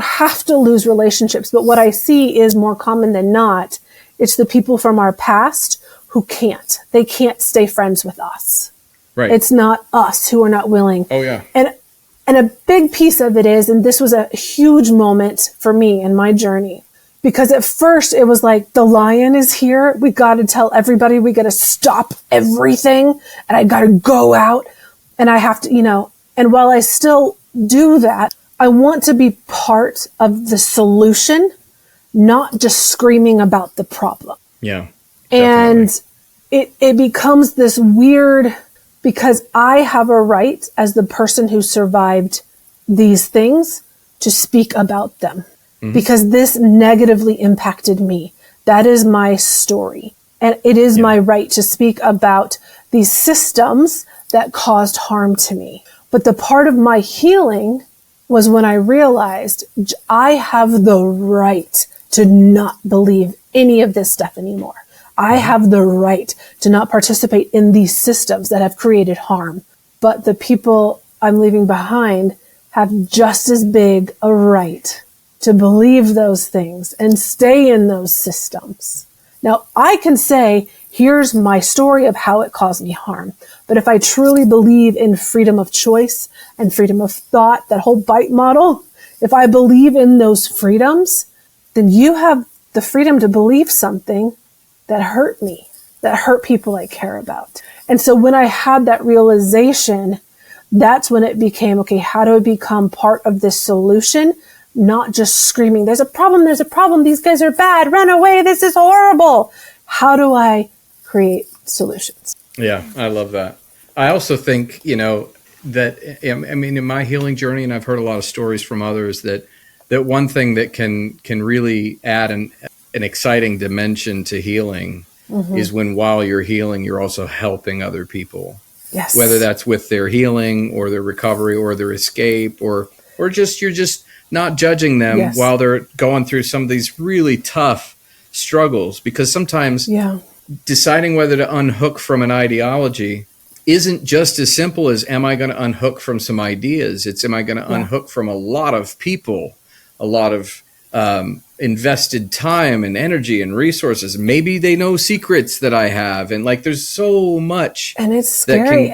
have to lose relationships, but what I see is more common than not. It's the people from our past who can't. They can't stay friends with us. Right. It's not us who are not willing. Oh, yeah. And a big piece of it is, and this was a huge moment for me in my journey, because at first it was like, the lion is here. We got to tell everybody, we got to stop everything. And I got to go out and I have to, and while I still do that, I want to be part of the solution, not just screaming about the problem. Yeah. Definitely. And it becomes this weird, because I have a right as the person who survived these things to speak about them because this negatively impacted me. That is my story. And it is my right to speak about these systems that caused harm to me. But the part of my healing was when I realized I have the right to not believe any of this stuff anymore. I have the right to not participate in these systems that have created harm. But the people I'm leaving behind have just as big a right to believe those things and stay in those systems. Now, I can say, here's my story of how it caused me harm. But if I truly believe in freedom of choice and freedom of thought, that whole BITE model, if I believe in those freedoms, then you have the freedom to believe something that hurt me, that hurt people I care about. And so when I had that realization, that's when it became, okay, how do I become part of this solution? Not just screaming, there's a problem, these guys are bad, run away, this is horrible. How do I create solutions? Yeah, I love that. I also think, that, in my healing journey, and I've heard a lot of stories from others, that one thing that can really add an exciting dimension to healing is when while you're healing, you're also helping other people. Yes. Whether that's with their healing or their recovery or their escape or just you're just not judging them while they're going through some of these really tough struggles. Because sometimes deciding whether to unhook from an ideology isn't just as simple as, am I going to unhook from some ideas? It's, am I going to unhook from a lot of people, a lot of invested time and energy and resources. Maybe they know secrets that I have. And there's so much. And it's scary.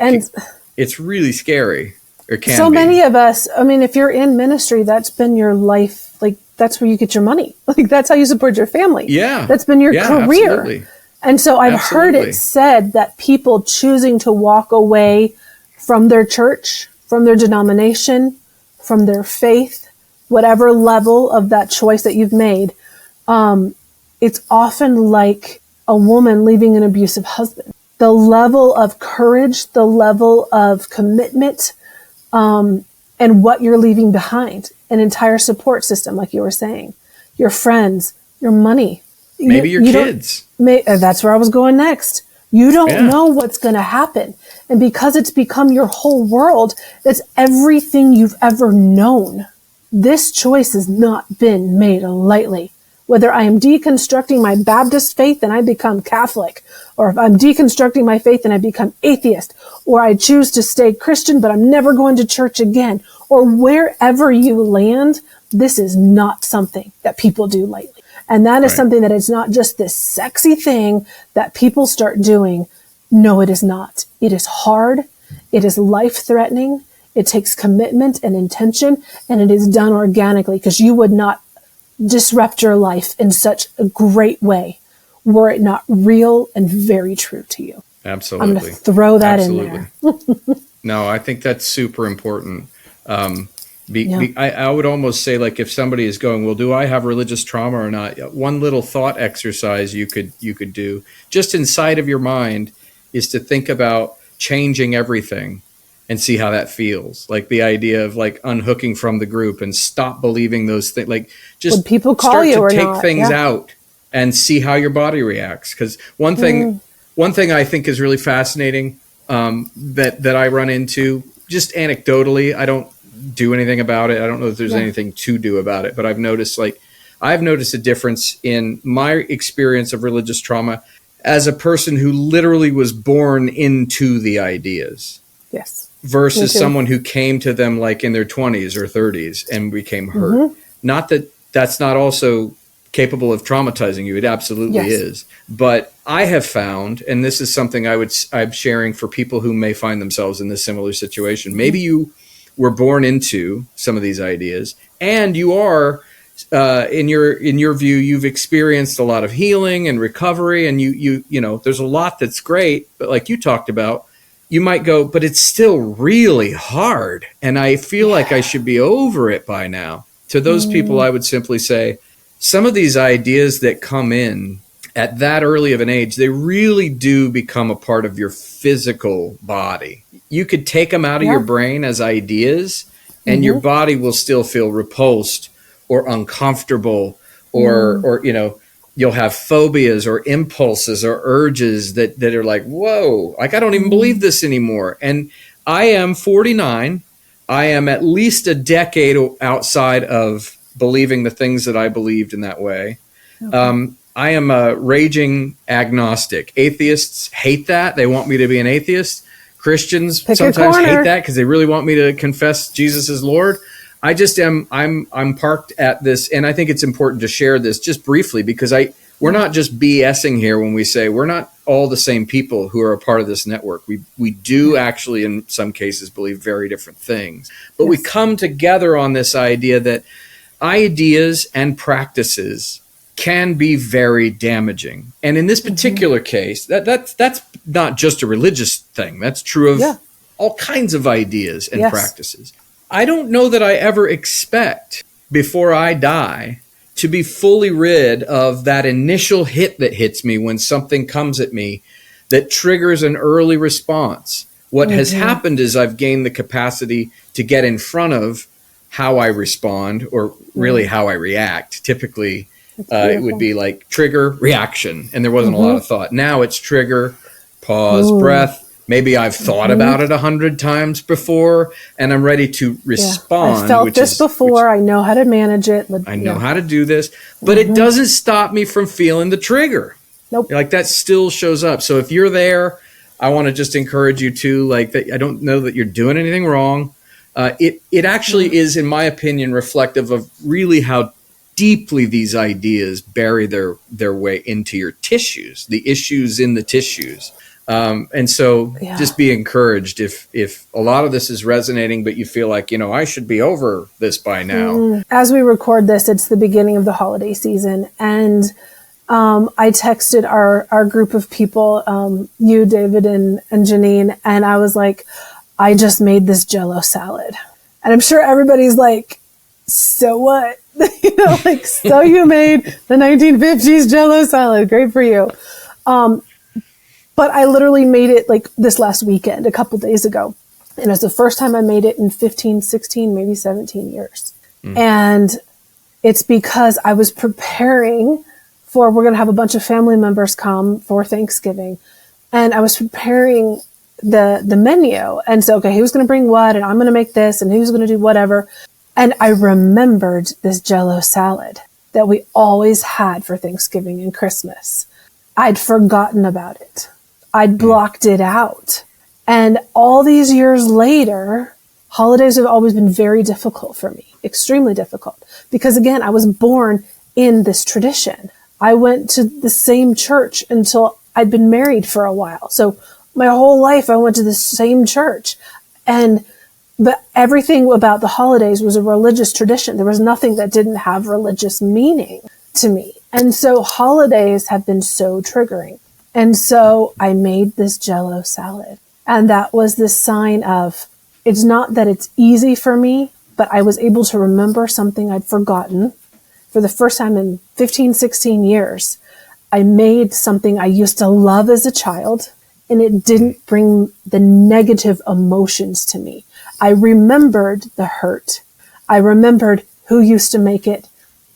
It's really scary. Or can so be. Many of us, if you're in ministry, that's been your life. That's where you get your money. That's how you support your family. Yeah. That's been your career. Absolutely. And so I've heard it said that people choosing to walk away from their church, from their denomination, from their faith, whatever level of that choice that you've made, it's often like a woman leaving an abusive husband. The level of courage, the level of commitment, and and what you're leaving behind, an entire support system, like you were saying, your friends, your money. Maybe your kids. That's where I was going next. You don't Yeah. know what's going to happen. And because it's become your whole world, that's everything you've ever known. This choice has not been made lightly. Whether I am deconstructing my Baptist faith and I become Catholic, or if I'm deconstructing my faith and I become atheist, or I choose to stay Christian, but I'm never going to church again, or wherever you land, this is not something that people do lightly. And that is Right. something that it's not just this sexy thing that people start doing. No, it is not. It is hard. It is life-threatening. It takes commitment and intention, and it is done organically, because you would not disrupt your life in such a great way were it not real and very true to you. Absolutely. I'm going to throw that in there. No, I think that's super important. I would almost say, like, if somebody is going, well, do I have religious trauma or not? One little thought exercise you could do just inside of your mind is to think about changing everything and see how that feels. Like the idea of like unhooking from the group and stop believing those things. Like just Would people call start you to or take not? things Yeah. out and see how your body reacts. Because one thing I think is really fascinating that I run into just anecdotally. I don't do anything about it. I don't know if there's anything to do about it, but I've noticed a difference in my experience of religious trauma as a person who literally was born into the ideas. Yes. Versus someone who came to them like in their 20s or 30s and became hurt. Mm-hmm. Not that that's not also capable of traumatizing you. It absolutely is. But I have found, and this is something I'm sharing for people who may find themselves in this similar situation. Maybe you were born into some of these ideas, and you are, in your view, you've experienced a lot of healing and recovery, and you know, there's a lot that's great, but like you talked about, you might go, but it's still really hard, and I feel like I should be over it by now. To those people, I would simply say, some of these ideas that come in at that early of an age, they really do become a part of your physical body. You could take them out of your brain as ideas, and your body will still feel repulsed or uncomfortable, or you know, you'll have phobias or impulses or urges that are like, whoa, like I don't even believe this anymore. And I am 49. I am at least a decade outside of believing the things that I believed in that way. I am a raging agnostic. Atheists hate that. They want me to be an atheist. Christians sometimes hate that because they really want me to confess Jesus as Lord. I just am. I'm parked at this, and I think it's important to share this just briefly because we're not just BSing here when we say we're not all the same people who are a part of this network. We do actually, in some cases, believe very different things, but we come together on this idea that ideas and practices can be very damaging. And in this particular case, that's not just a religious thing. That's true of all kinds of ideas and practices. I don't know that I ever expect before I die to be fully rid of that initial hit that hits me when something comes at me that triggers an early response. What has happened is I've gained the capacity to get in front of how I respond, or really how I react. Typically, it would be like trigger, reaction, and there wasn't a lot of thought. Now it's trigger, pause, breath. Maybe I've thought about it 100 times before, and I'm ready to respond. I felt this before. I know how to manage it. I know how to do this, but it doesn't stop me from feeling the trigger. Nope. Like that still shows up. So if you're there, I want to just encourage you to, like, that. I don't know that you're doing anything wrong. It actually is, in my opinion, reflective of really how deeply these ideas bury their way into your tissues, the issues in the tissues. And so just be encouraged if a lot of this is resonating, but you feel like, you know, I should be over this by now. As we record this, it's the beginning of the holiday season. And I texted our group of people, you, David, and Janine, and I was like, I just made this Jell-O salad. And I'm sure everybody's like, so what? You know, like, so you made the 1950s Jell-O salad. Great for you. But I literally made it like this last weekend, a couple days ago. And it was the first time I made it in 15, 16, maybe 17 years. And it's because I was preparing for, we're going to have a bunch of family members come for Thanksgiving. And I was preparing the menu. And so, okay, who's going to bring what? And I'm going to make this, and who's going to do whatever. And I remembered this Jell-O salad that we always had for Thanksgiving and Christmas. I'd forgotten about it. I'd blocked it out. And all these years later, holidays have always been very difficult for me, extremely difficult. Because again, I was born in this tradition. I went to the same church until I'd been married for a while. So my whole life I went to the same church. But everything about the holidays was a religious tradition. There was nothing that didn't have religious meaning to me. And so holidays have been so triggering. And so I made this Jell-O salad. And that was this sign of, it's not that it's easy for me, but I was able to remember something I'd forgotten. For the first time in 15, 16 years, I made something I used to love as a child, and it didn't bring the negative emotions to me. I remembered the hurt. I remembered who used to make it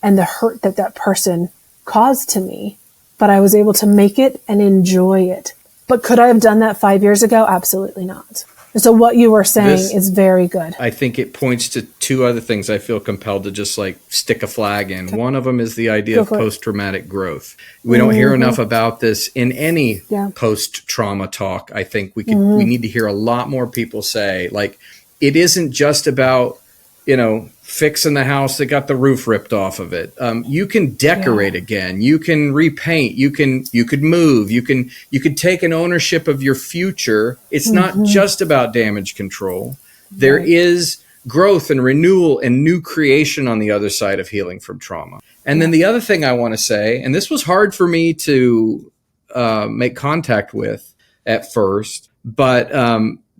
and the hurt that that person caused to me, but I was able to make it and enjoy it. But could I have done that 5 years ago? Absolutely not. And so what you were saying is very good. I think it points to two other things I feel compelled to just like stick a flag in. One of them is the idea of post-traumatic growth. We don't hear enough about this in any post-trauma talk. I think we need to hear a lot more people say, like, it isn't just about, fixing the house that got the roof ripped off of it. You can decorate again. You can repaint. You could move. You could take an ownership of your future. It's not just about damage control. There is growth and renewal and new creation on the other side of healing from trauma. And then the other thing I want to say, and this was hard for me to make contact with at first, but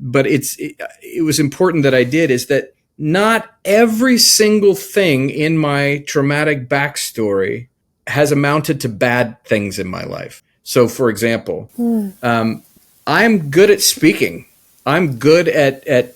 it was important that I did, is that not every single thing in my traumatic backstory has amounted to bad things in my life. So, for example, I'm good at speaking. I'm good at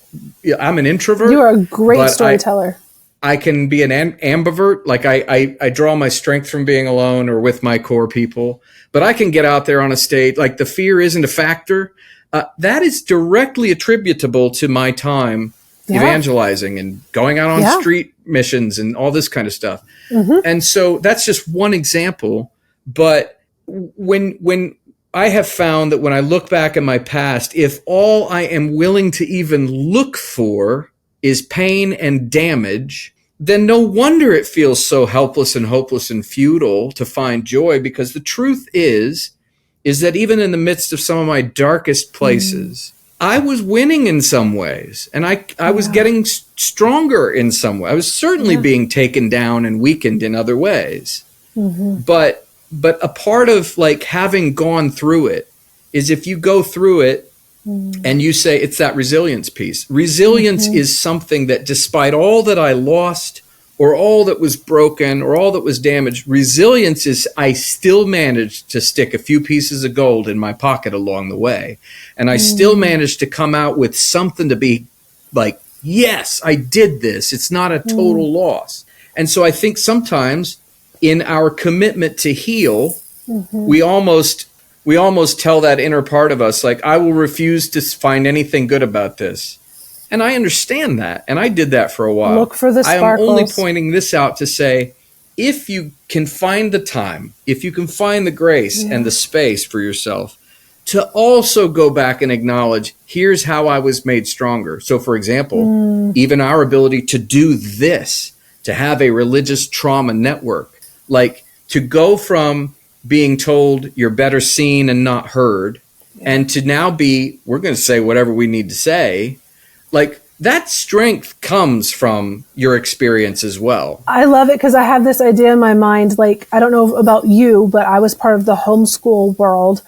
I'm an introvert. You are a great storyteller. I can be an ambivert. Like I draw my strength from being alone or with my core people, but I can get out there on a stage. Like the fear isn't a factor. That is directly attributable to my time evangelizing and going out on street missions and all this kind of stuff. And so that's just one example. But when I have found that when I look back at my past, if all I am willing to even look for is pain and damage, then no wonder it feels so helpless and hopeless and futile to find joy, because the truth is that even in the midst of some of my darkest places, I was winning in some ways, and I was getting stronger in some way. I was certainly being taken down and weakened in other ways. But a part of like having gone through it is if you go through it and you say it's that resilience piece. Resilience is something that despite all that I lost or all that was broken or all that was damaged, resilience is I still managed to stick a few pieces of gold in my pocket along the way. And I still managed to come out with something to be like, yes, I did this. It's not a total loss. And so I think sometimes in our commitment to heal, we almost tell that inner part of us, like, I will refuse to find anything good about this. And I understand that. And I did that for a while. Look for the sparkles. I am only pointing this out to say, if you can find the time, if you can find the grace and the space for yourself to also go back and acknowledge, here's how I was made stronger. So, for example, even our ability to do this, to have a religious trauma network, like to go from being told you're better seen and not heard, and to now be, we're going to say whatever we need to say, like that strength comes from your experience as well. I love it because I have this idea in my mind, like, I don't know about you, but I was part of the homeschool world,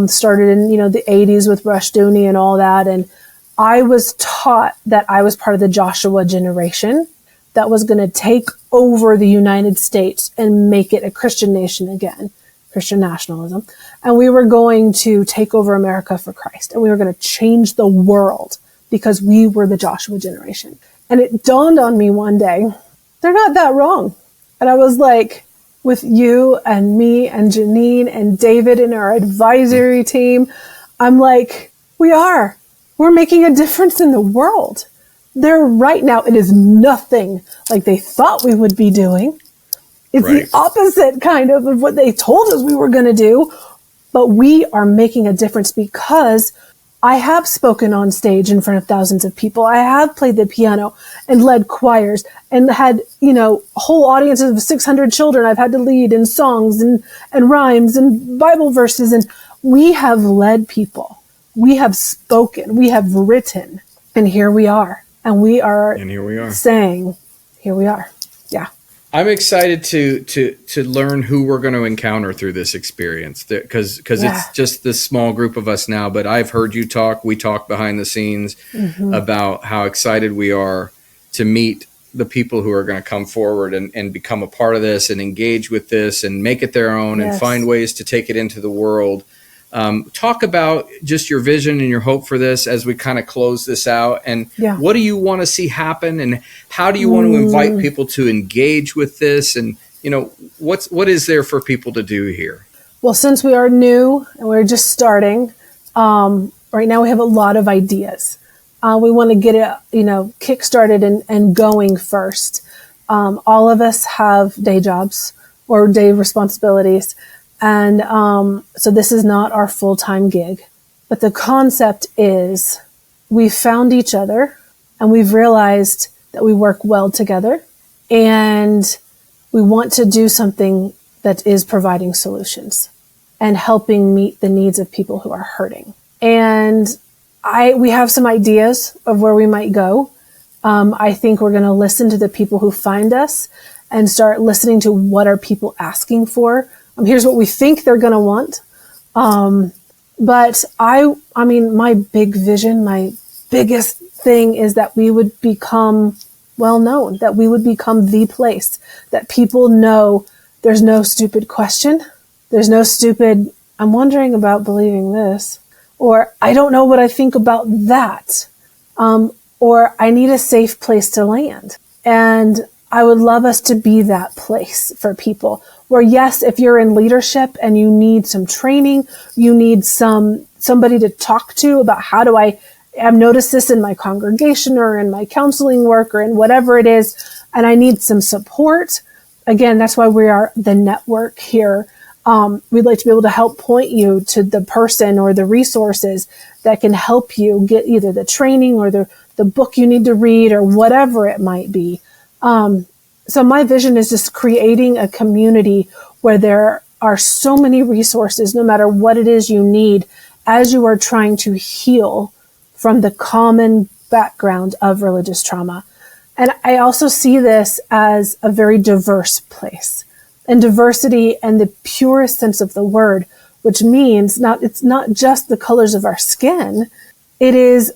started in, the 80s with Rushdoony and all that. And I was taught that I was part of the Joshua generation that was going to take over the United States and make it a Christian nation again, Christian nationalism. And we were going to take over America for Christ. And we were going to change the world because we were the Joshua generation. And it dawned on me one day, they're not that wrong. And I was like, with you and me and Janine and David and our advisory team, I'm like, we're making a difference in the world. There right now, it is nothing like they thought we would be doing. It's the opposite kind of what they told us we were going to do. But we are making a difference because I have spoken on stage in front of thousands of people. I have played the piano and led choirs and had, whole audiences of 600 children I've had to lead in songs and rhymes and Bible verses. And we have led people. We have spoken. We have written. And here we are. And here we are saying, here we are. Yeah. I'm excited to learn who we're going to encounter through this experience, because it's just this small group of us now. But I've heard you talk. We talk behind the scenes about how excited we are to meet the people who are going to come forward and become a part of this and engage with this and make it their own and find ways to take it into the world. Talk about just your vision and your hope for this as we kind of close this out. And what do you want to see happen? And how do you want to invite people to engage with this? And, what is there for people to do here? Well, since we are new and we're just starting, right now we have a lot of ideas. We want to get it, kick-started and going first. All of us have day jobs or day responsibilities. And so this is not our full-time gig. But the concept is we've found each other and we've realized that we work well together. And we want to do something that is providing solutions and helping meet the needs of people who are hurting. And we have some ideas of where we might go. I think we're going to listen to the people who find us and start listening to what are people asking for. Here's what we think they're going to want. But I mean, my big vision, my biggest thing is that we would become well known, that we would become the place that people know there's no stupid question. There's no stupid, I'm wondering about believing this, or I don't know what I think about that. Or I need a safe place to land. And I would love us to be that place for people where, yes, if you're in leadership and you need some training, you need somebody to talk to about I've noticed this in my congregation or in my counseling work or in whatever it is, and I need some support. Again, that's why we are the network here. We'd like to be able to help point you to the person or the resources that can help you get either the training or the book you need to read or whatever it might be. So my vision is just creating a community where there are so many resources, no matter what it is you need, as you are trying to heal from the common background of religious trauma. And I also see this as a very diverse place, and diversity in the purest sense of the word, which means it's not just the colors of our skin. It is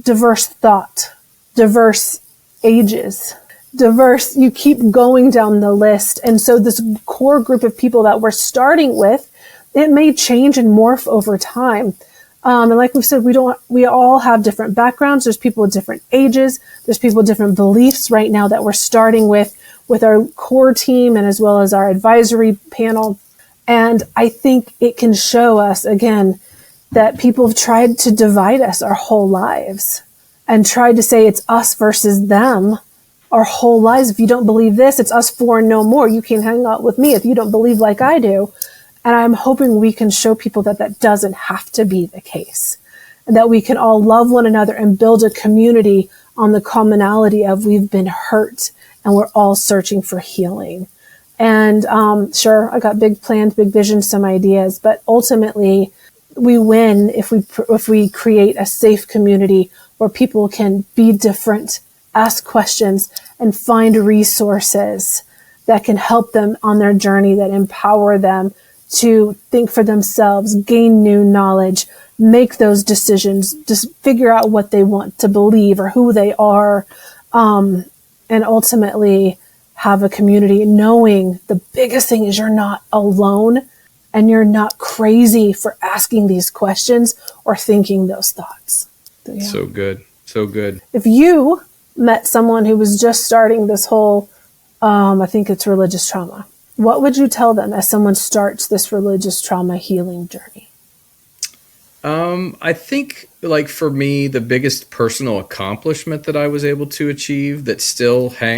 diverse thought, diverse ages, diverse, you keep going down the list. And so this core group of people that we're starting with, it may change and morph over time. And like we've said, we all have different backgrounds. There's people with different ages. There's people with different beliefs right now that we're starting with our core team and as well as our advisory panel. And I think it can show us again that people have tried to divide us our whole lives and tried to say it's us versus them our whole lives. If you don't believe this, it's us four and no more. You can't hang out with me if you don't believe like I do. And I'm hoping we can show people that doesn't have to be the case, and that we can all love one another and build a community on the commonality of we've been hurt and we're all searching for healing. And sure, I got big plans, big visions, some ideas, but ultimately we win if we create a safe community where people can be different, ask questions, and find resources that can help them on their journey, that empower them to think for themselves, gain new knowledge, make those decisions, just figure out what they want to believe or who they are, and ultimately have a community knowing the biggest thing is you're not alone and you're not crazy for asking these questions or thinking those thoughts. So, yeah. So good. So good. If you met someone who was just starting this whole, I think it's religious trauma, what would you tell them as someone starts this religious trauma healing journey? I think, like, for me, the biggest personal accomplishment that I was able to achieve that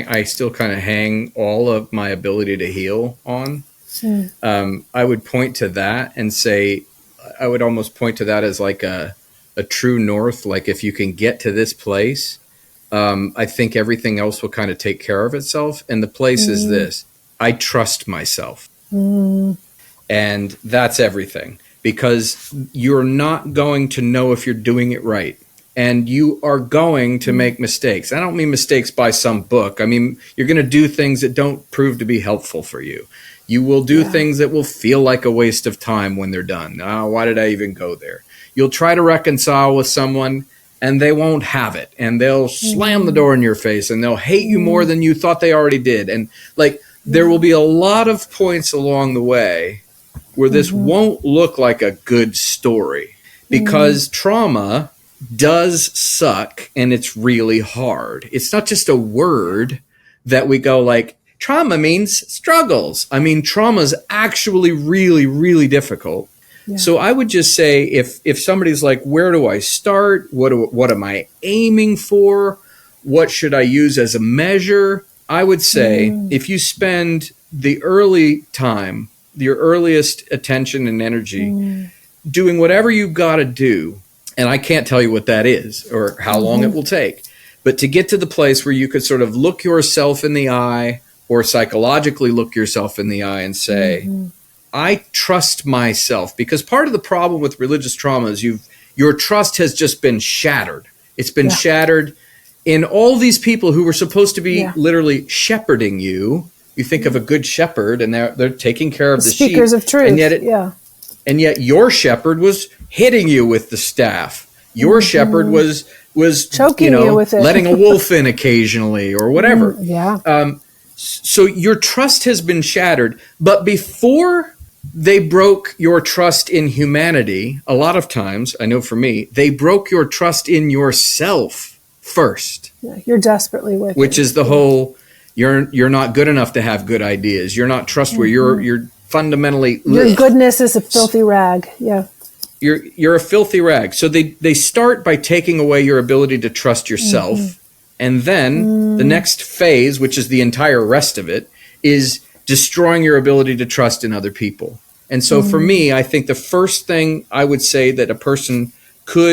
I still kind of hang all of my ability to heal on. I would point to that and say, I would almost point to that as like a true north. Like, if you can get to this place, I think everything else will kind of take care of itself. And the place is this: I trust myself. And that's everything, because you're not going to know if you're doing it right. And you are going to make mistakes. I don't mean mistakes by some book. I mean, you're going to do things that don't prove to be helpful for you. You will do things that will feel like a waste of time when they're done. Oh, why did I even go there? You'll try to reconcile with someone and they won't have it. And they'll slam the door in your face and they'll hate you more than you thought they already did. And like, there will be a lot of points along the way where this won't look like a good story, because trauma does suck and it's really hard. It's not just a word that we go like, trauma means struggles. I mean, trauma is actually really, really difficult. Yeah. So I would just say, if somebody's like, where do I start? What am I aiming for? What should I use as a measure? I would say if you spend the early time, your earliest attention and energy doing whatever you've got to do, and I can't tell you what that is or how long it will take, but to get to the place where you could sort of look yourself in the eye or psychologically look yourself in the eye and say, I trust myself. Because part of the problem with religious trauma is your trust has just been shattered. It's been shattered in all these people who were supposed to be literally shepherding you. You think of a good shepherd and they're taking care of the sheep. Speakers of truth. And yet your shepherd was hitting you with the staff. Your shepherd was choking you with it. Letting a wolf in occasionally or whatever. So your trust has been shattered. But before they broke your trust in humanity, a lot of times, I know for me, they broke your trust in yourself first. Yeah, you're desperately wicked. Which is the whole, you're not good enough to have good ideas. You're not trustworthy. You're fundamentally, your goodness is a filthy rag. Yeah. You're a filthy rag. So they start by taking away your ability to trust yourself. And then the next phase, which is the entire rest of it, is destroying your ability to trust in other people. And so for me, I think the first thing I would say that a person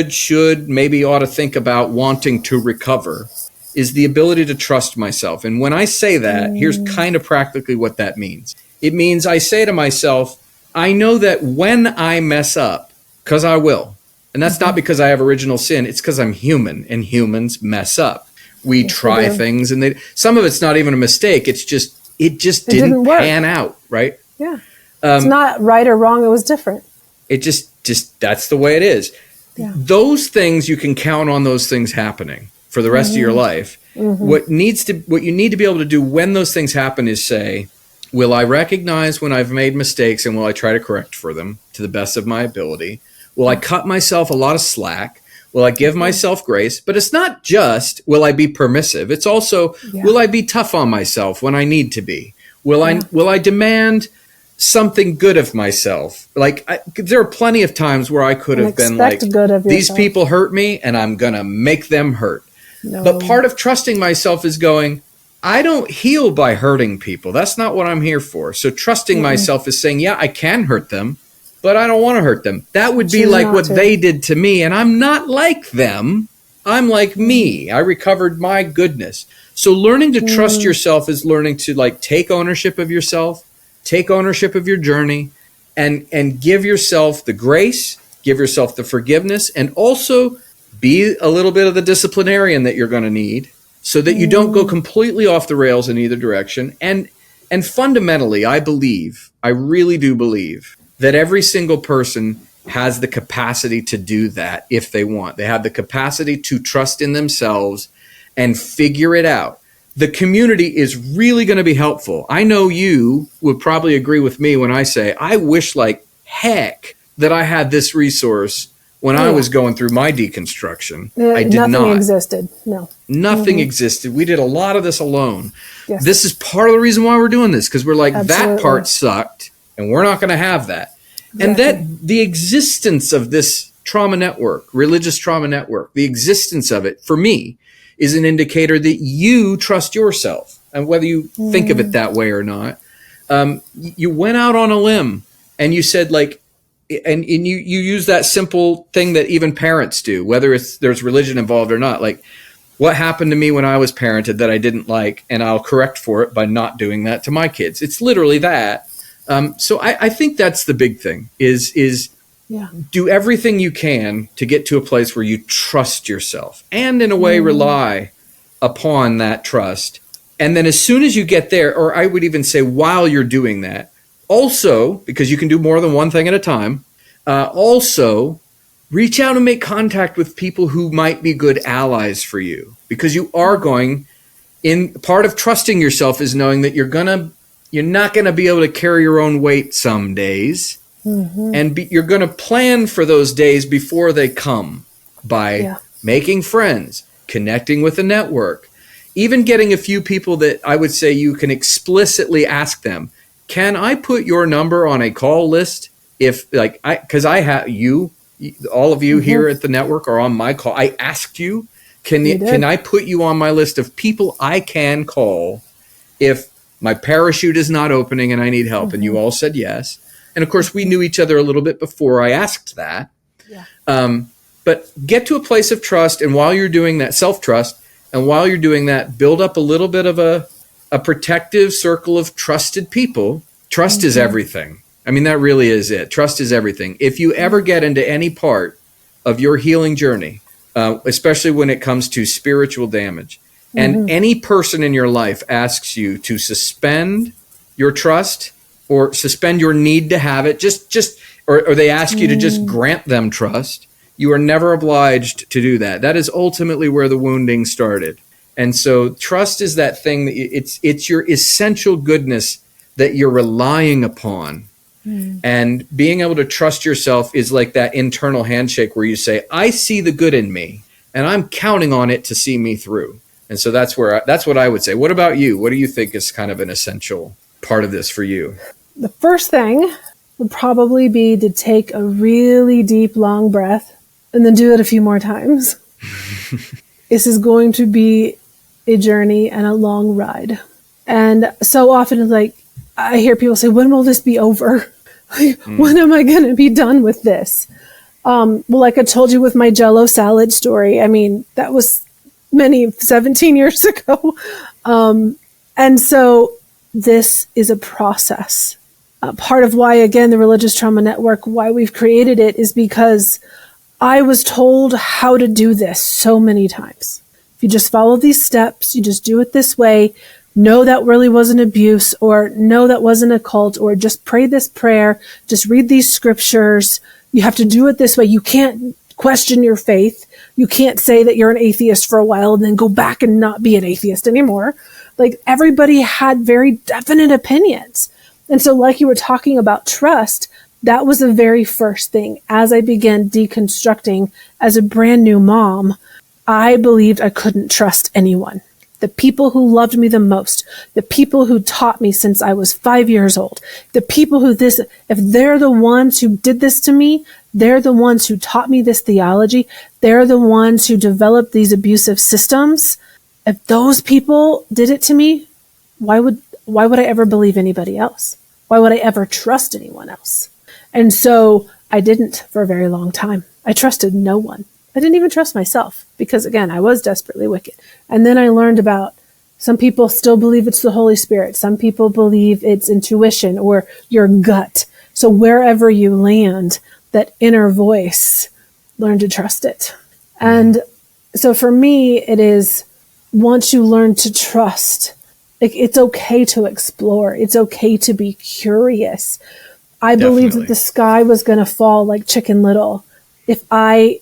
should, maybe ought to think about wanting to recover is the ability to trust myself. And when I say that, here's kind of practically what that means. It means I say to myself, I know that when I mess up, because I will, and that's not because I have original sin, it's because I'm human and humans mess up. We try things and some of it's not even a mistake. It didn't pan out, right? Yeah. It's not right or wrong. It was different. It just that's the way it is. Yeah. Those things, you can count on those things happening for the rest of your life. What you need to be able to do when those things happen is say, will I recognize when I've made mistakes and will I try to correct for them to the best of my ability? Will I cut myself a lot of slack? Will I give myself grace? But it's not just, will I be permissive? It's also, will I be tough on myself when I need to be? Will I demand something good of myself? Like, there are plenty of times where I could have been like, these people hurt me and I'm going to make them hurt. No. But part of trusting myself is going, I don't heal by hurting people. That's not what I'm here for. So trusting myself is saying, yeah, I can hurt them, but I don't want to hurt them. That would be like what they did to me. And I'm not like them. I'm like me. I recovered my goodness. So learning to trust yourself is learning to like take ownership of yourself, take ownership of your journey, and give yourself the grace, give yourself the forgiveness, and also be a little bit of the disciplinarian that you're going to need so that you don't go completely off the rails in either direction. And fundamentally, I really do believe that every single person has the capacity to do that if they want. They have the capacity to trust in themselves and figure it out. The community is really going to be helpful. I know you would probably agree with me when I say, I wish like heck that I had this resource when Oh, I yeah. was going through my deconstruction. I did Nothing not. existed. No. Nothing existed. We did a lot of this alone. Yes. This is part of the reason why we're doing this, because we're like, Absolutely. that part sucked, and we're not going to have that. Exactly. And that the existence of this trauma network, religious trauma network, the existence of it, for me, is an indicator that you trust yourself. And whether you think of it that way or not, you went out on a limb and you said, like, and you use that simple thing that even parents do, whether there's religion involved or not. Like, what happened to me when I was parented that I didn't like, and I'll correct for it by not doing that to my kids. It's literally that. So I think that's the big thing is do everything you can to get to a place where you trust yourself and in a way rely upon that trust. And then as soon as you get there, or I would even say while you're doing that, also, because you can do more than one thing at a time, also reach out and make contact with people who might be good allies for you, because you are going in. Part of trusting yourself is knowing that you're not going to be able to carry your own weight some days, and you're going to plan for those days before they come by making friends, connecting with a network, even getting a few people that I would say you can explicitly ask them, can I put your number on a call list? If like because I have you, all of you here at the network are on my call. I asked you, can I put you on my list of people I can call if my parachute is not opening and I need help? And you all said yes. And of course, we knew each other a little bit before I asked that. Yeah. But get to a place of trust, and while you're doing that, self-trust, and while you're doing that, build up a little bit of a protective circle of trusted people. Trust is everything. I mean, that really is it. Trust is everything. If you ever get into any part of your healing journey, especially when it comes to spiritual damage, and any person in your life asks you to suspend your trust or suspend your need to have it, or they ask you to just grant them trust, you are never obliged to do that. That is ultimately where the wounding started. And so trust is that thing that it's your essential goodness that you're relying upon. And being able to trust yourself is like that internal handshake where you say, I see the good in me and I'm counting on it to see me through. And so that's what I would say. What about you? What do you think is kind of an essential part of this for you? The first thing would probably be to take a really deep, long breath and then do it a few more times. This is going to be a journey and a long ride. And so often, like, I hear people say, when will this be over? When am I going to be done with this? Well, like I told you with my Jell-O salad story, I mean, that was 17 years ago. And so this is a process. Part of why, again, the Religious Trauma Network, why we've created it is because I was told how to do this so many times. If you just follow these steps, you just do it this way, no, that really wasn't abuse, or no, that wasn't a cult, or just pray this prayer, just read these scriptures. You have to do it this way. You can't question your faith. You can't say that you're an atheist for a while and then go back and not be an atheist anymore. Like, everybody had very definite opinions. And so, like you were talking about trust, that was the very first thing. As I began deconstructing as a brand new mom, I believed I couldn't trust anyone. The people who loved me the most, the people who taught me since I was 5 years old, the people who if they're the ones who did this to me, they're the ones who taught me this theology, they're the ones who developed these abusive systems. If those people did it to me, why would I ever believe anybody else? Why would I ever trust anyone else? And so I didn't for a very long time. I trusted no one. I didn't even trust myself because, again, I was desperately wicked. And then I learned about some people still believe it's the Holy Spirit. Some people believe it's intuition or your gut. So wherever you land, that inner voice, learn to trust it. And so for me, it is once you learn to trust, like, it's okay to explore. It's okay to be curious. I believed that the sky was going to fall like Chicken Little. If I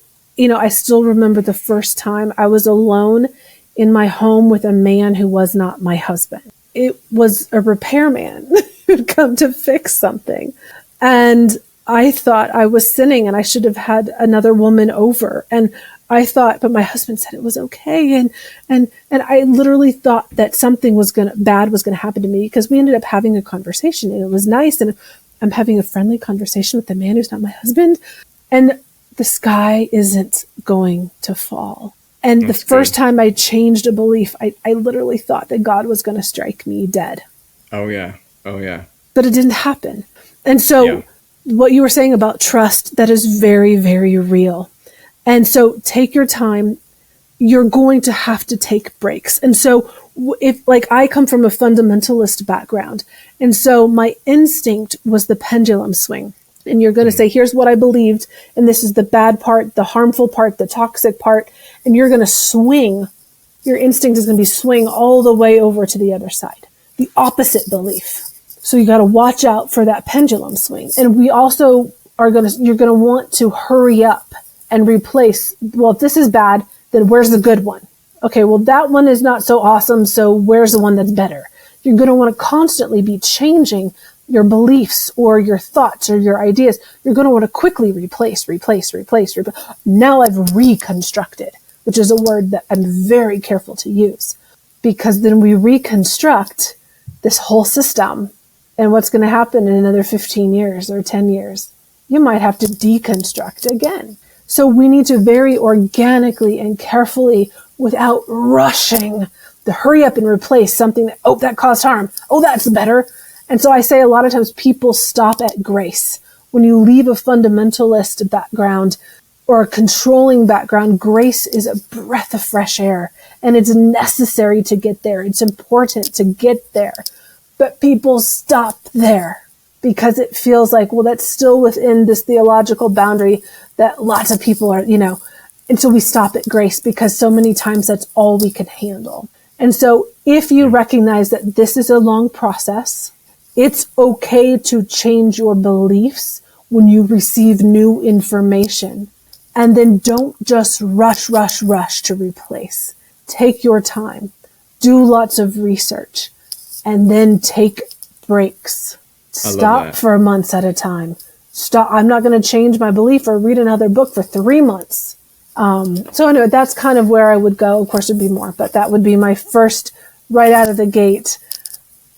still remember the first time I was alone in my home with a man who was not my husband. It was a repairman who'd come to fix something. And I thought I was sinning and I should have had another woman over. And I thought, but my husband said it was okay. And I literally thought that something bad was going to happen to me, because we ended up having a conversation and it was nice. And I'm having a friendly conversation with the man who's not my husband. And the sky isn't going to fall. And the first time I changed a belief, I literally thought that God was going to strike me dead. Oh, yeah. Oh, yeah. But it didn't happen. And so what you were saying about trust, that is very, very real. And so take your time. You're going to have to take breaks. And so if, like, I come from a fundamentalist background, and so my instinct was the pendulum swing. And you're going to say, here's what I believed, and this is the bad part, the harmful part, the toxic part, and you're going to swing. Your instinct is going to be swing all the way over to the other side, the opposite belief. So you got to watch out for that pendulum swing. And we also you're going to want to hurry up and replace, well, if this is bad, then where's the good one? Okay, well, that one is not so awesome, so where's the one that's better? You're going to want to constantly be changing your beliefs or your thoughts or your ideas. You're going to want to quickly replace. Now I've reconstructed, which is a word that I'm very careful to use, because then we reconstruct this whole system. And what's going to happen in another 15 years or 10 years? You might have to deconstruct again. So we need to very organically and carefully, without rushing, to hurry up and replace something that caused harm. Oh, that's better. And so I say a lot of times people stop at grace. When you leave a fundamentalist background or a controlling background, grace is a breath of fresh air, and it's necessary to get there. It's important to get there. But people stop there because it feels like, well, that's still within this theological boundary that lots of people are, and so we stop at grace because so many times that's all we can handle. And so if you recognize that this is a long process, it's okay to change your beliefs when you receive new information. And then don't just rush to replace. Take your time. Do lots of research. And then take breaks. Stop for months at a time. Stop. I'm not going to change my belief or read another book for 3 months. So anyway, that's kind of where I would go. Of course, there'd be more, but that would be my first, right out of the gate,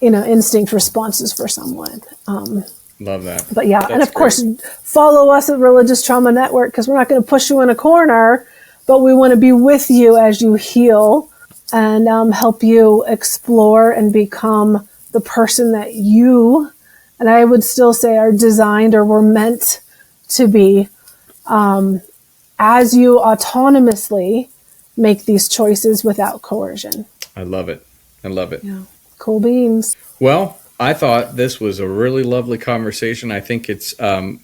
instinct responses for someone. Love that. But yeah, That's and of great. course, follow us at Religious Trauma Network, because we're not going to push you in a corner, but we want to be with you as you heal and help you explore and become the person that you, and I would still say, are designed or were meant to be, as you autonomously make these choices without coercion. I love it. Yeah. Cool beans. Well, I thought this was a really lovely conversation. I think it's, I'm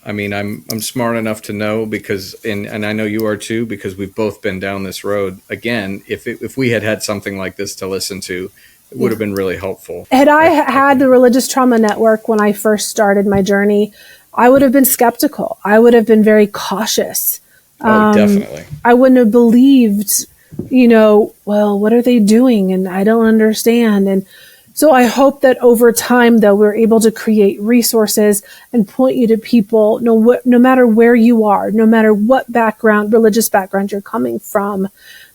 smart enough to know because, and I know you are too, because we've both been down this road. Again, if we had something like this to listen to, it would have been really helpful. Had I had the Religious Trauma Network when I first started my journey, I would have been skeptical. I would have been very cautious. Oh, definitely. I wouldn't have believed, well, what are they doing? And I don't understand. And so I hope that over time, though, we're able to create resources and point you to people, no matter where you are, no matter what religious background you're coming from,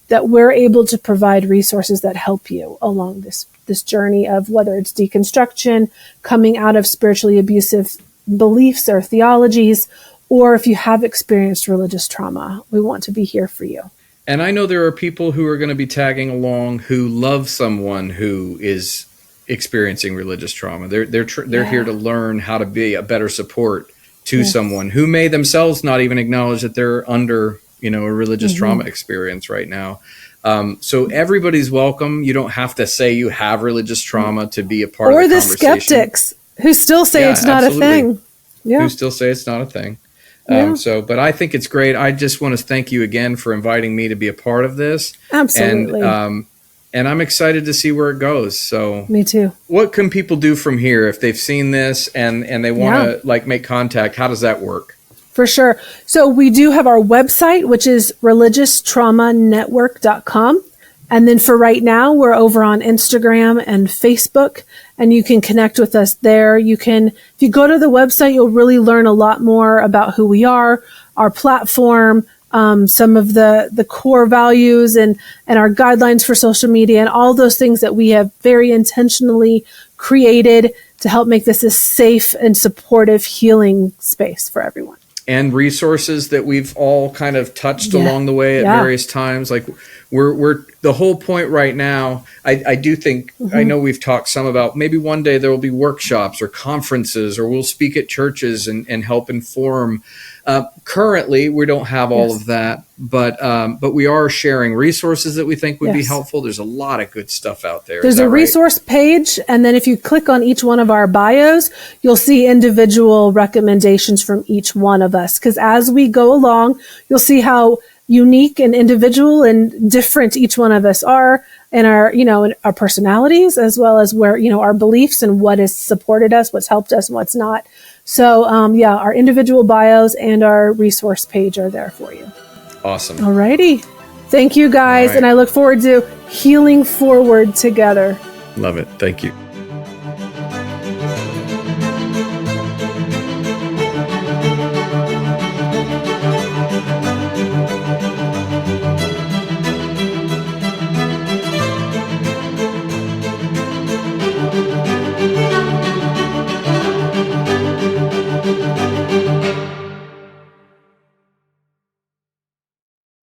that we're able to provide resources that help you along this journey of whether it's deconstruction, coming out of spiritually abusive beliefs or theologies, or if you have experienced religious trauma, we want to be here for you. And I know there are people who are going to be tagging along who love someone who is experiencing religious trauma. They're here to learn how to be a better support to someone who may themselves not even acknowledge that they're under, a religious trauma experience right now. So everybody's welcome. You don't have to say you have religious trauma to be a part of the conversation. Or the skeptics who still say it's not a thing. Yeah. Who still say it's not a thing. Yeah. But I think it's great. I just want to thank you again for inviting me to be a part of this. Absolutely. And I'm excited to see where it goes. So me too. What can people do from here if they've seen this and they want to make contact? How does that work? For sure. So we do have our website, which is religiostraumanetwork.com. And then for right now, we're over on Instagram and Facebook. and you can connect with us there. If you go to the website, you'll really learn a lot more about who we are, our platform, some of the core values and our guidelines for social media and all those things that we have very intentionally created to help make this a safe and supportive healing space for everyone. And resources that we've all kind of touched along the way at various times. Like we're the whole point right now. I do think, I know we've talked some about maybe one day there will be workshops or conferences, or we'll speak at churches and help inform. Currently, we don't have all of that, but we are sharing resources that we think would be helpful. There's a lot of good stuff out there. There's a resource page, and then if you click on each one of our bios, you'll see individual recommendations from each one of us. Because as we go along, you'll see how unique and individual and different each one of us are, and in our personalities, as well as where, our beliefs and what has supported us, what's helped us, and what's not. So, our individual bios and our resource page are there for you. Awesome. Alrighty. Thank you, guys. Right. And I look forward to healing forward together. Love it. Thank you.